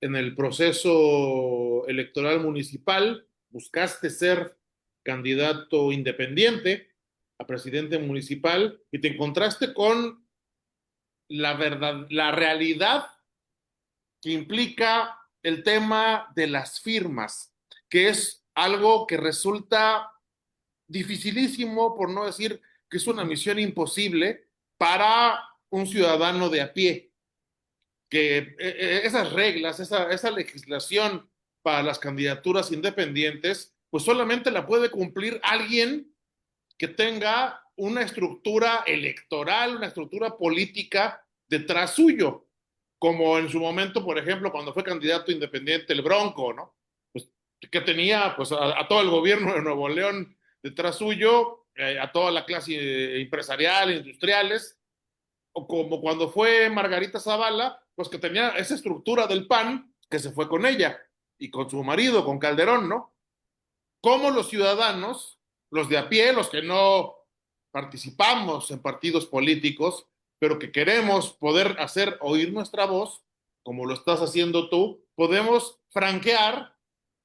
en el proceso electoral municipal, buscaste ser candidato independiente a presidente municipal y te encontraste con la verdad, la realidad que implica el tema de las firmas, que es algo que resulta dificilísimo, por no decir que es una misión imposible para un ciudadano de a pie, que esas reglas, esa legislación para las candidaturas independientes, pues solamente la puede cumplir alguien que tenga una estructura electoral, una estructura política detrás suyo, como en su momento, por ejemplo, cuando fue candidato independiente el Bronco, ¿no? Pues que tenía pues a todo el gobierno de Nuevo León detrás suyo, a toda la clase empresarial, industriales, o como cuando fue Margarita Zavala, pues que tenía esa estructura del PAN que se fue con ella y con su marido, con Calderón, ¿no? Como los ciudadanos, los de a pie, los que no participamos en partidos políticos, pero que queremos poder hacer oír nuestra voz, como lo estás haciendo tú, podemos franquear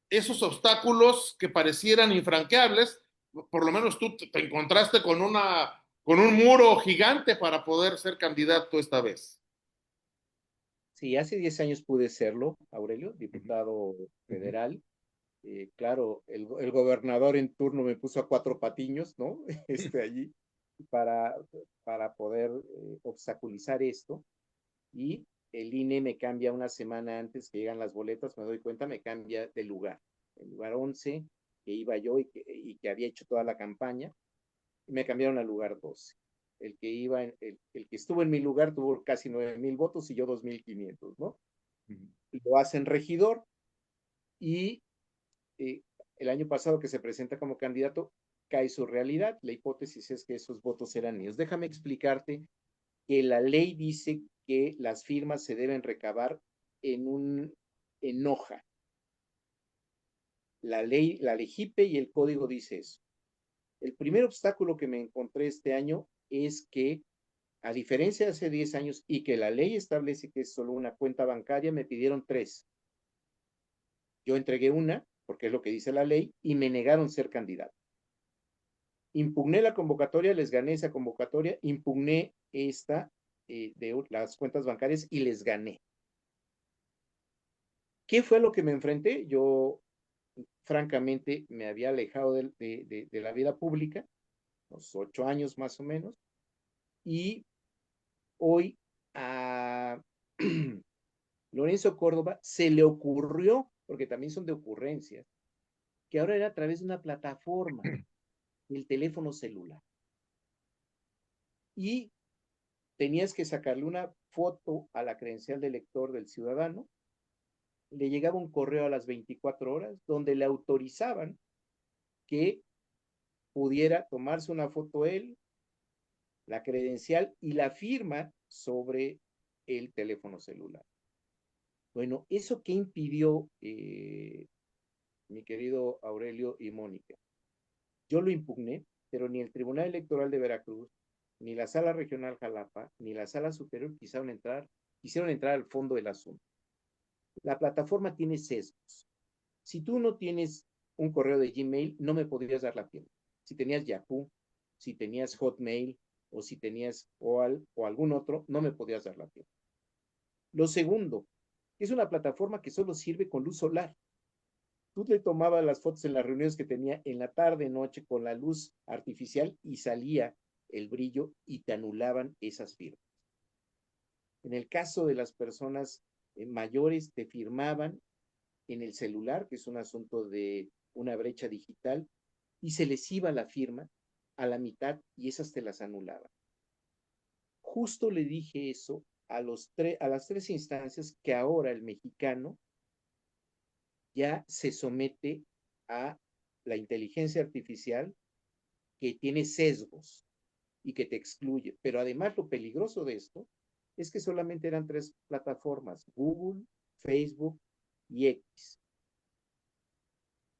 esos obstáculos que parecieran infranqueables. Por lo menos tú te encontraste con un muro gigante para poder ser candidato esta vez. Sí, hace 10 años pude serlo, Aurelio, diputado federal. Claro, el gobernador en turno me puso a 4 patiños, ¿no? Allí para, para poder obstaculizar esto. Y el INE me cambia una semana antes que llegan las boletas, me doy cuenta, me cambia de lugar. El lugar 11, que iba yo y que había hecho toda la campaña, y me cambiaron al lugar 12. El que estuvo en mi lugar tuvo casi 9,000 votos y yo 2,500, ¿no? Lo hacen regidor y el año pasado que se presenta como candidato, cae su realidad. La hipótesis es que esos votos eran míos. Déjame explicarte que la ley dice que las firmas se deben recabar en hoja. La LEGIPE y el código dice eso. El primer obstáculo que me encontré este año es que, a diferencia de hace 10 años y que la ley establece que es solo una cuenta bancaria, me pidieron 3. Yo entregué una, porque es lo que dice la ley, y me negaron ser candidato. Impugné la convocatoria, les gané esa convocatoria, impugné esta de las cuentas bancarias y les gané. ¿Qué fue lo que me enfrenté? Yo, francamente, me había alejado de la vida pública, unos 8 años más o menos, y hoy a Lorenzo Córdoba se le ocurrió, porque también son de ocurrencias, que ahora era a través de una plataforma, el teléfono celular. Y tenías que sacarle una foto a la credencial de lector del ciudadano, le llegaba un correo a las 24 horas donde le autorizaban que pudiera tomarse una foto él, la credencial y la firma sobre el teléfono celular. Bueno, ¿eso qué impidió, mi querido Aurelio y Mónica? Yo lo impugné, pero ni el Tribunal Electoral de Veracruz, ni la Sala Regional Jalapa, ni la Sala Superior quisieron entrar al fondo del asunto. La plataforma tiene sesgos. Si tú no tienes un correo de Gmail, no me podrías dar la firma. Si tenías Yahoo, si tenías Hotmail o si tenías OAL o algún otro, no me podías dar la firma. Lo segundo, es una plataforma que solo sirve con luz solar. Tú le tomabas las fotos en las reuniones que tenía en la tarde, noche, con la luz artificial y salía el brillo y te anulaban esas firmas. En el caso de las personas mayores, te firmaban en el celular, que es un asunto de una brecha digital, y se les iba la firma a la mitad y esas te las anulaban. Justo le dije eso a las tres instancias que ahora el mexicano ya se somete a la inteligencia artificial que tiene sesgos y que te excluye. Pero además lo peligroso de esto es que solamente eran tres plataformas, Google, Facebook y X.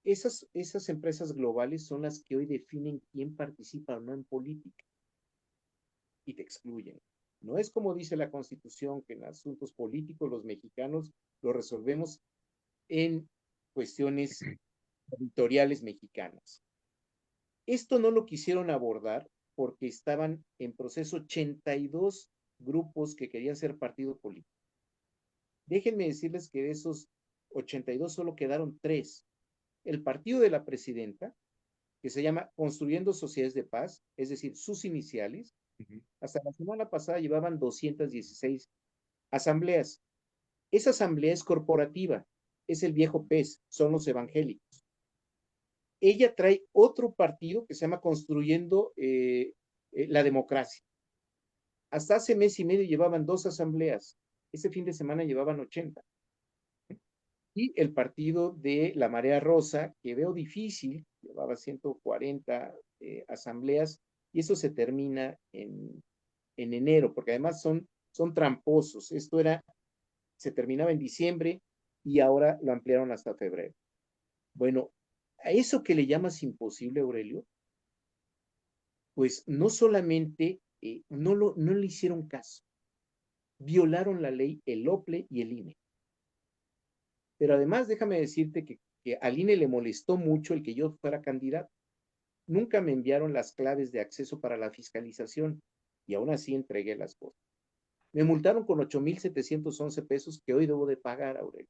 Esas empresas globales son las que hoy definen quién participa o no en política y te excluyen. No es como dice la Constitución, que en asuntos políticos los mexicanos lo resolvemos en cuestiones territoriales mexicanas. Esto no lo quisieron abordar porque estaban en proceso 82 grupos que querían ser partido político. Déjenme decirles que de esos 82 solo quedaron 3. El partido de la presidenta, que se llama Construyendo Sociedades de Paz, es decir, sus iniciales, hasta la semana pasada llevaban 216 asambleas. Esa asamblea es corporativa, es el viejo PES, son los evangélicos. Ella trae otro partido que se llama Construyendo la Democracia. Hasta hace mes y medio llevaban 2 asambleas. Este fin de semana llevaban 80. Y el partido de la Marea Rosa, que veo difícil, llevaba 140 asambleas, y eso se termina en enero, porque además son tramposos. Se terminaba en diciembre y ahora lo ampliaron hasta febrero. Bueno, a eso que le llamas imposible, Aurelio, pues no solamente no le hicieron caso, violaron la ley el OPLE y el INE. Pero además déjame decirte que al INE le molestó mucho el que yo fuera candidato. Nunca me enviaron las claves de acceso para la fiscalización y aún así entregué las cosas. Me multaron con 8,711 pesos que hoy debo de pagar, Aurelio.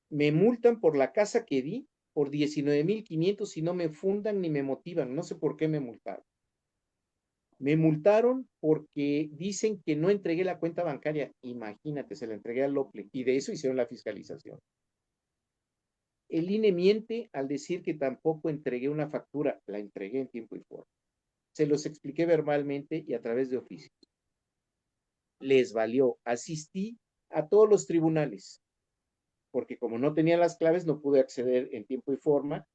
Me multan por la casa que di por 19,500 y no me fundan ni me motivan. No sé por qué me multaron. Me multaron porque dicen que no entregué la cuenta bancaria. Imagínate, se la entregué al OPLE y de eso hicieron la fiscalización. El INE miente al decir que tampoco entregué una factura. La entregué en tiempo y forma. Se los expliqué verbalmente y a través de oficios. Les valió. Asistí a todos los tribunales, porque como no tenía las claves, no pude acceder en tiempo y forma.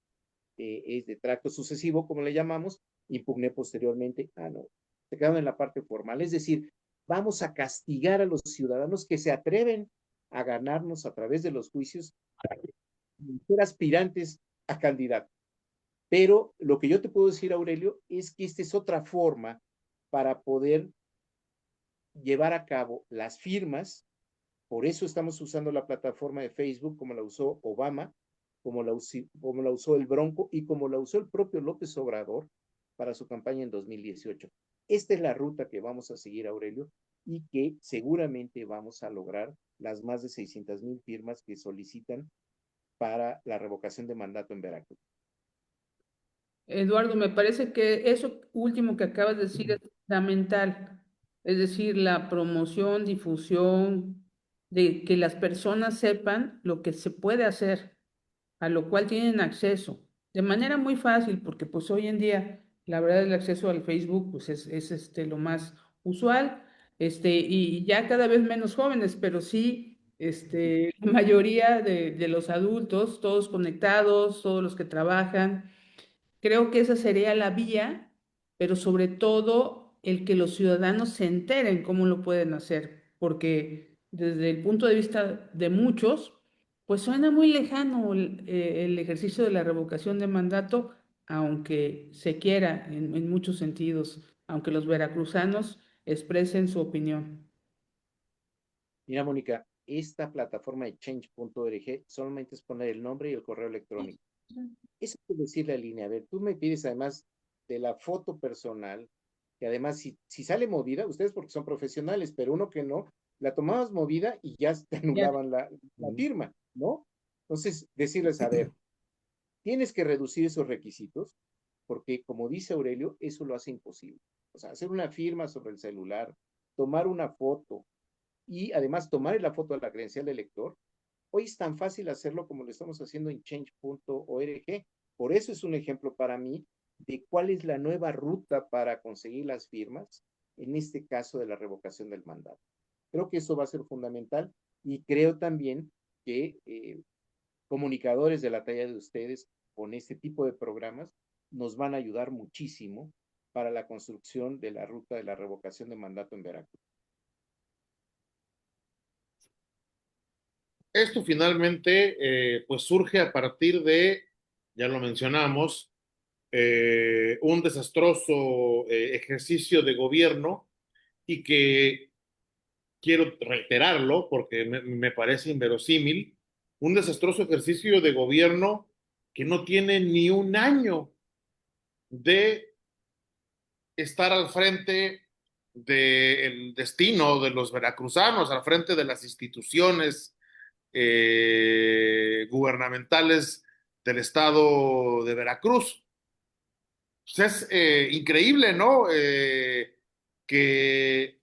Es de tracto sucesivo, como le llamamos, impugné posteriormente. No, se quedaron en la parte formal. Es decir, vamos a castigar a los ciudadanos que se atreven a ganarnos a través de los juicios, ser aspirantes a candidato. Pero lo que yo te puedo decir, Aurelio, es que esta es otra forma para poder llevar a cabo las firmas. Por eso estamos usando la plataforma de Facebook como la usó Obama, como la usó el Bronco y como la usó el propio López Obrador para su campaña en 2018. Esta es la ruta que vamos a seguir, Aurelio, y que seguramente vamos a lograr las más de 600,000 firmas que solicitan para la revocación de mandato en Veracruz. Eduardo, me parece que eso último que acabas de decir es fundamental, es decir, la promoción, difusión, de que las personas sepan lo que se puede hacer, a lo cual tienen acceso, de manera muy fácil, porque pues hoy en día, la verdad, el acceso al Facebook pues es lo más usual, y ya cada vez menos jóvenes, pero sí, la mayoría de los adultos, todos conectados, todos los que trabajan. Creo que esa sería la vía, pero sobre todo el que los ciudadanos se enteren cómo lo pueden hacer, porque desde el punto de vista de muchos, pues suena muy lejano el ejercicio de la revocación de mandato, aunque se quiera en muchos sentidos, aunque los veracruzanos expresen su opinión. Mira, Mónica, esta plataforma de change.org solamente es poner el nombre y el correo electrónico. Eso es decirle a línea. A ver, tú me pides además de la foto personal, que además si sale movida, ustedes porque son profesionales, pero uno que no, la tomabas movida y ya te Ya. anulaban la firma, ¿no? Entonces, decirles, a ver, tienes que reducir esos requisitos, porque como dice Aurelio, eso lo hace imposible. O sea, hacer una firma sobre el celular, tomar una foto y además tomar la foto de la credencial del lector, hoy es tan fácil hacerlo como lo estamos haciendo en change.org. Por eso es un ejemplo para mí de cuál es la nueva ruta para conseguir las firmas, en este caso de la revocación del mandato. Creo que eso va a ser fundamental y creo también que comunicadores de la talla de ustedes con este tipo de programas nos van a ayudar muchísimo para la construcción de la ruta de la revocación de mandato en Veracruz. Esto finalmente pues surge a partir de, ya lo mencionamos, un desastroso ejercicio de gobierno y que quiero reiterarlo porque me parece inverosímil, un desastroso ejercicio de gobierno que no tiene ni un año de estar al frente del destino de los veracruzanos, al frente de las instituciones gubernamentales del estado de Veracruz. Pues es increíble, ¿no? Que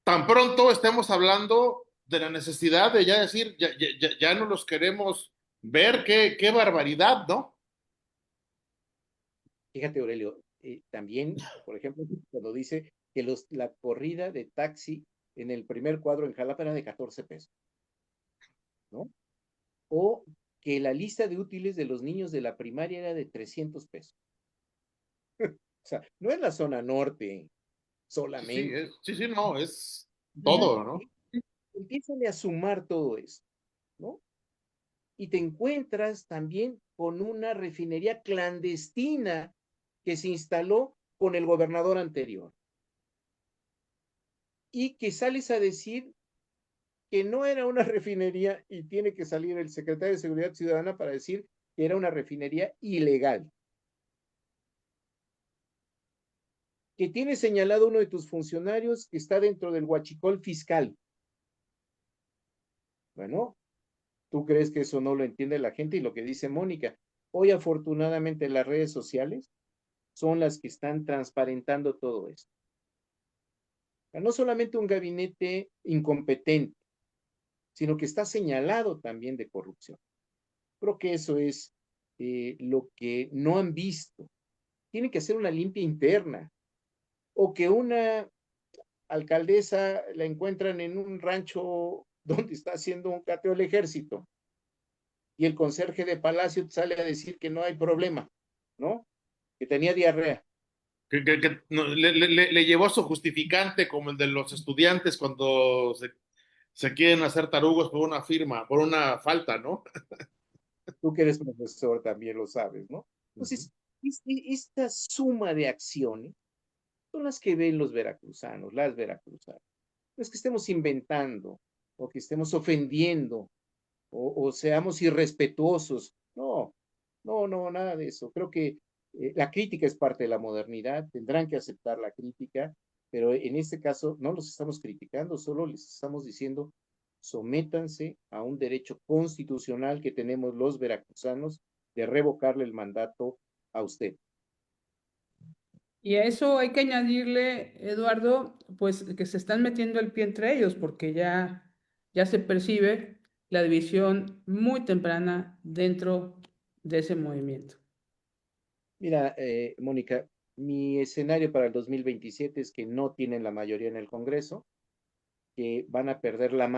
tan pronto estemos hablando de la necesidad de ya decir, ya no los queremos ver, qué barbaridad, ¿no? Fíjate, Aurelio, también, por ejemplo, cuando dice que la corrida de taxi en el primer cuadro en Jalapa era de 14 pesos, ¿no? O que la lista de útiles de los niños de la primaria era de 300 pesos. O sea, no es la zona norte Sí, solamente, sí, sí, no, es Ujú. todo, ¿no? empiezan a sumar todo esto, ¿no? Y te encuentras también con una refinería clandestina que se instaló con el gobernador anterior y que sales a decir que no era una refinería y tiene que salir el secretario de Seguridad Ciudadana para decir que era una refinería ilegal, que tiene señalado uno de tus funcionarios que está dentro del huachicol fiscal. Bueno, ¿tú crees que eso no lo entiende la gente? Y lo que dice Mónica, hoy afortunadamente las redes sociales son las que están transparentando todo esto. No solamente un gabinete incompetente, sino que está señalado también de corrupción. Creo que eso es lo que no han visto. Tiene que hacer una limpia interna o que una alcaldesa la encuentran en un rancho donde está haciendo un cateo el ejército y el conserje de Palacio sale a decir que no hay problema, ¿no? Que tenía diarrea. No, le llevó su justificante como el de los estudiantes cuando se quieren hacer tarugos por una firma, por una falta, ¿no? Tú que eres profesor también lo sabes, ¿no? Ujú. Entonces, esta suma de acciones son las que ven los veracruzanos, las veracruzanas. No es que estemos inventando o que estemos ofendiendo o seamos irrespetuosos. No, no, no, nada de eso. Creo que la crítica es parte de la modernidad, tendrán que aceptar la crítica, pero en este caso no los estamos criticando, solo les estamos diciendo sométanse a un derecho constitucional que tenemos los veracruzanos de revocarle el mandato a usted. Y a eso hay que añadirle, Eduardo, pues que se están metiendo el pie entre ellos, porque ya se percibe la división muy temprana dentro de ese movimiento. Mira, Mónica, mi escenario para el 2027 es que no tienen la mayoría en el Congreso, que van a perder la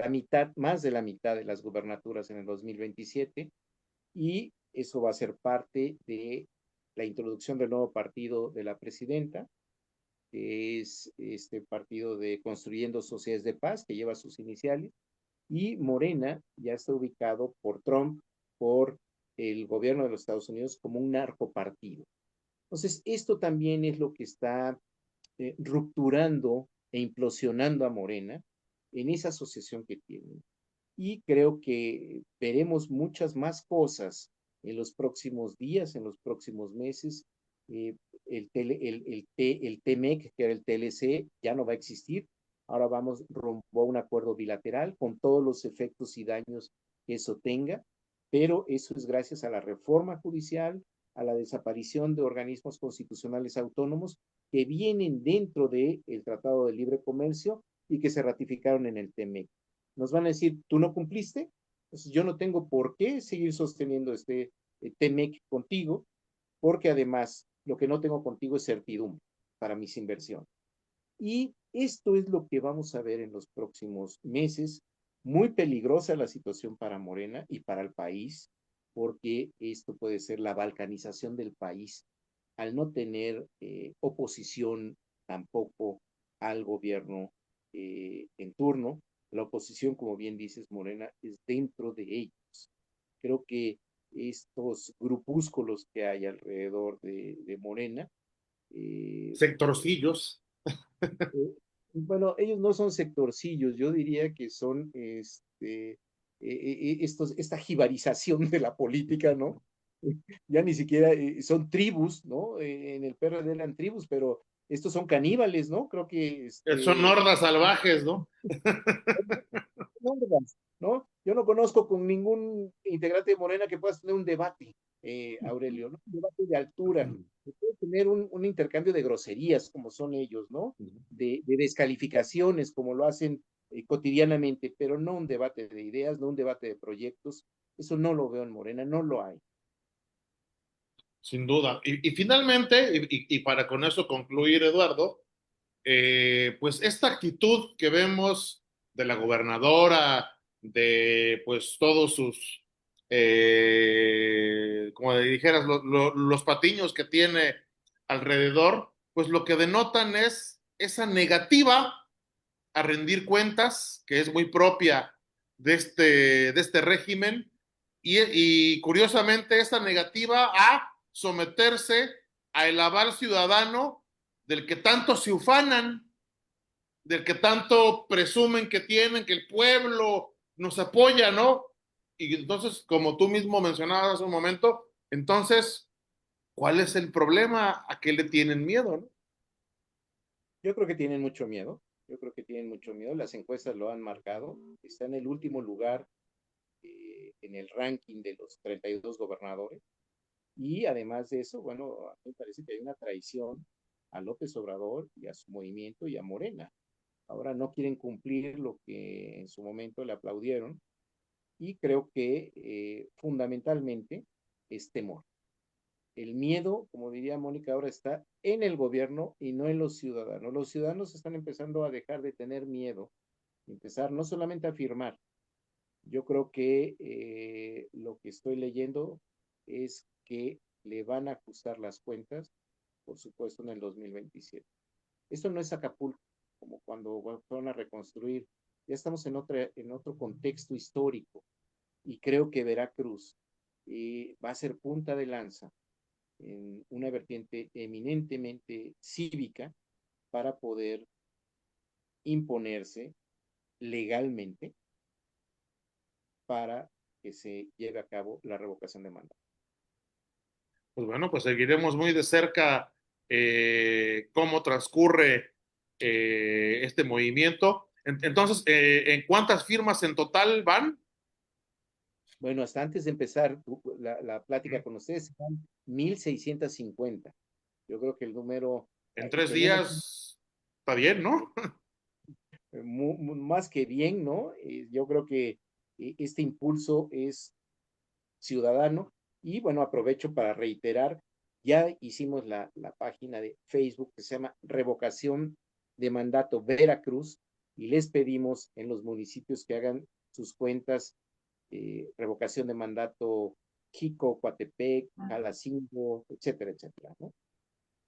mitad, más de la mitad de las gubernaturas en el 2027 y eso va a ser parte de la introducción del nuevo partido de la presidenta, que es este partido de Construyendo Sociedades de Paz, que lleva sus iniciales, y Morena ya está ubicado por Trump, por el gobierno de los Estados Unidos como un narcopartido. Entonces, esto también es lo que está rupturando e implosionando a Morena en esa asociación que tienen. Y creo que veremos muchas más cosas en los próximos días, en los próximos meses, eh, el TMEC, que era el TLC, ya no va a existir. Ahora vamos rumbo a un acuerdo bilateral con todos los efectos y daños que eso tenga, pero eso es gracias a la reforma judicial, a la desaparición de organismos constitucionales autónomos que vienen dentro del Tratado de Libre Comercio y que se ratificaron en el TMEC. Nos van a decir, tú no cumpliste, entonces yo no tengo por qué seguir sosteniendo este TMEC contigo, porque además lo que no tengo contigo es certidumbre para mis inversiones. Y esto es lo que vamos a ver en los próximos meses. Muy peligrosa la situación para Morena y para el país, porque esto puede ser la balcanización del país al no tener oposición tampoco al gobierno en turno. La oposición, como bien dices, Morena, es dentro de ellos. Creo que estos grupúsculos que hay alrededor de Morena, pues, Sectorcillos. bueno, ellos no son sectorcillos, yo diría que son esta jibarización de la política, ¿no? Ya ni siquiera son tribus, ¿no? En el PRD eran tribus, pero estos son caníbales, ¿no? Creo que Son hordas salvajes, ¿no? hordas, ¿no? Yo no conozco con ningún integrante de Morena que pueda tener un debate, Aurelio, ¿no? Un debate de altura, que puede tener un intercambio de groserías, como son ellos, ¿no? De descalificaciones, como lo hacen cotidianamente, pero no un debate de ideas, no un debate de proyectos. Eso no lo veo en Morena, no lo hay. Sin duda. Y finalmente, y para con eso concluir, Eduardo, pues esta actitud que vemos de la gobernadora, de pues todos sus, como dijeras, los patiños que tiene alrededor, pues lo que denotan es esa negativa a rendir cuentas, que es muy propia de este régimen, y curiosamente esta negativa a someterse al aval ciudadano del que tanto se ufanan, del que tanto presumen que tienen, que el pueblo nos apoya, ¿no? Y entonces, como tú mismo mencionabas hace un momento, entonces, ¿cuál es el problema? ¿A qué le tienen miedo, no? Yo creo que tienen mucho miedo, yo creo que tienen mucho miedo, las encuestas lo han marcado, está en el último lugar en el ranking de los 32 gobernadores. Y además de eso, bueno, a mí me parece que hay una traición a López Obrador y a su movimiento y a Morena. Ahora no quieren cumplir lo que en su momento le aplaudieron y creo que fundamentalmente es temor. El miedo, como diría Mónica, ahora está en el gobierno y no en los ciudadanos. Los ciudadanos están empezando a dejar de tener miedo, empezar no solamente a afirmar. Yo creo que lo que estoy leyendo es que le van a ajustar las cuentas, por supuesto, en el 2027. Esto no es Acapulco, como cuando fueron a reconstruir. Ya estamos en otro contexto histórico y creo que Veracruz va a ser punta de lanza en una vertiente eminentemente cívica para poder imponerse legalmente para que se lleve a cabo la revocación de mandato. Pues bueno, pues seguiremos muy de cerca cómo transcurre este movimiento. Entonces, ¿en cuántas firmas en total van? Bueno, hasta antes de empezar la plática con ustedes, están 1650. Yo creo que el número, En y tres tenemos días está bien, ¿no? más que bien, ¿no? Yo creo que este impulso es ciudadano y bueno, aprovecho para reiterar, ya hicimos la página de Facebook que se llama Revocación de Mandato Veracruz y les pedimos en los municipios que hagan sus cuentas revocación de mandato Jico, Coatepec, Jalacingo, etcétera, etcétera, ¿no?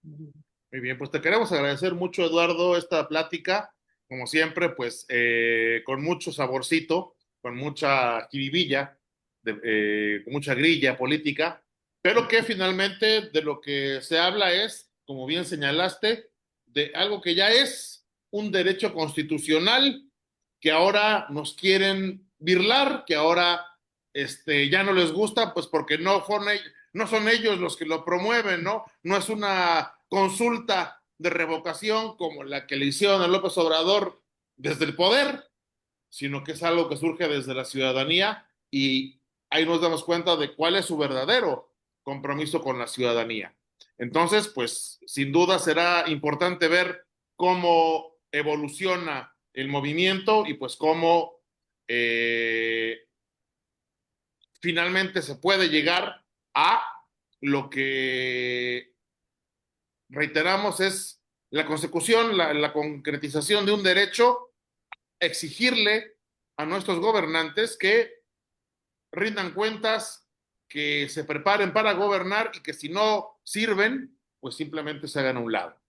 Muy bien, pues te queremos agradecer mucho, Eduardo, esta plática. Como siempre, pues con mucho saborcito, con mucha jiribilla, con mucha grilla política, pero que finalmente de lo que se habla es, como bien señalaste, de algo que ya es un derecho constitucional que ahora nos quieren birlar, que ahora ya no les gusta, pues porque no son ellos los que lo promueven, ¿no? No es una consulta de revocación como la que le hicieron a López Obrador desde el poder, sino que es algo que surge desde la ciudadanía y ahí nos damos cuenta de cuál es su verdadero compromiso con la ciudadanía. Entonces, pues sin duda será importante ver cómo evoluciona el movimiento y pues cómo finalmente se puede llegar a lo que reiteramos es la consecución, la concretización de un derecho, exigirle a nuestros gobernantes que rindan cuentas, que se preparen para gobernar y que si no sirven, pues simplemente se hagan a un lado.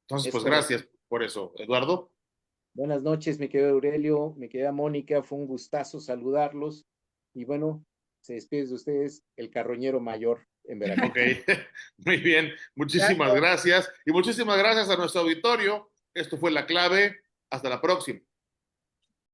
Entonces, Es pues correcto. gracias por eso, Eduardo. Buenas noches, mi querido Aurelio, mi querida Mónica, fue un gustazo saludarlos. Y bueno, se despide de ustedes el carroñero mayor en Ok, Veracruz. muy bien, muchísimas Gracias. gracias y muchísimas gracias a nuestro auditorio. Esto fue La Clave. Hasta la próxima.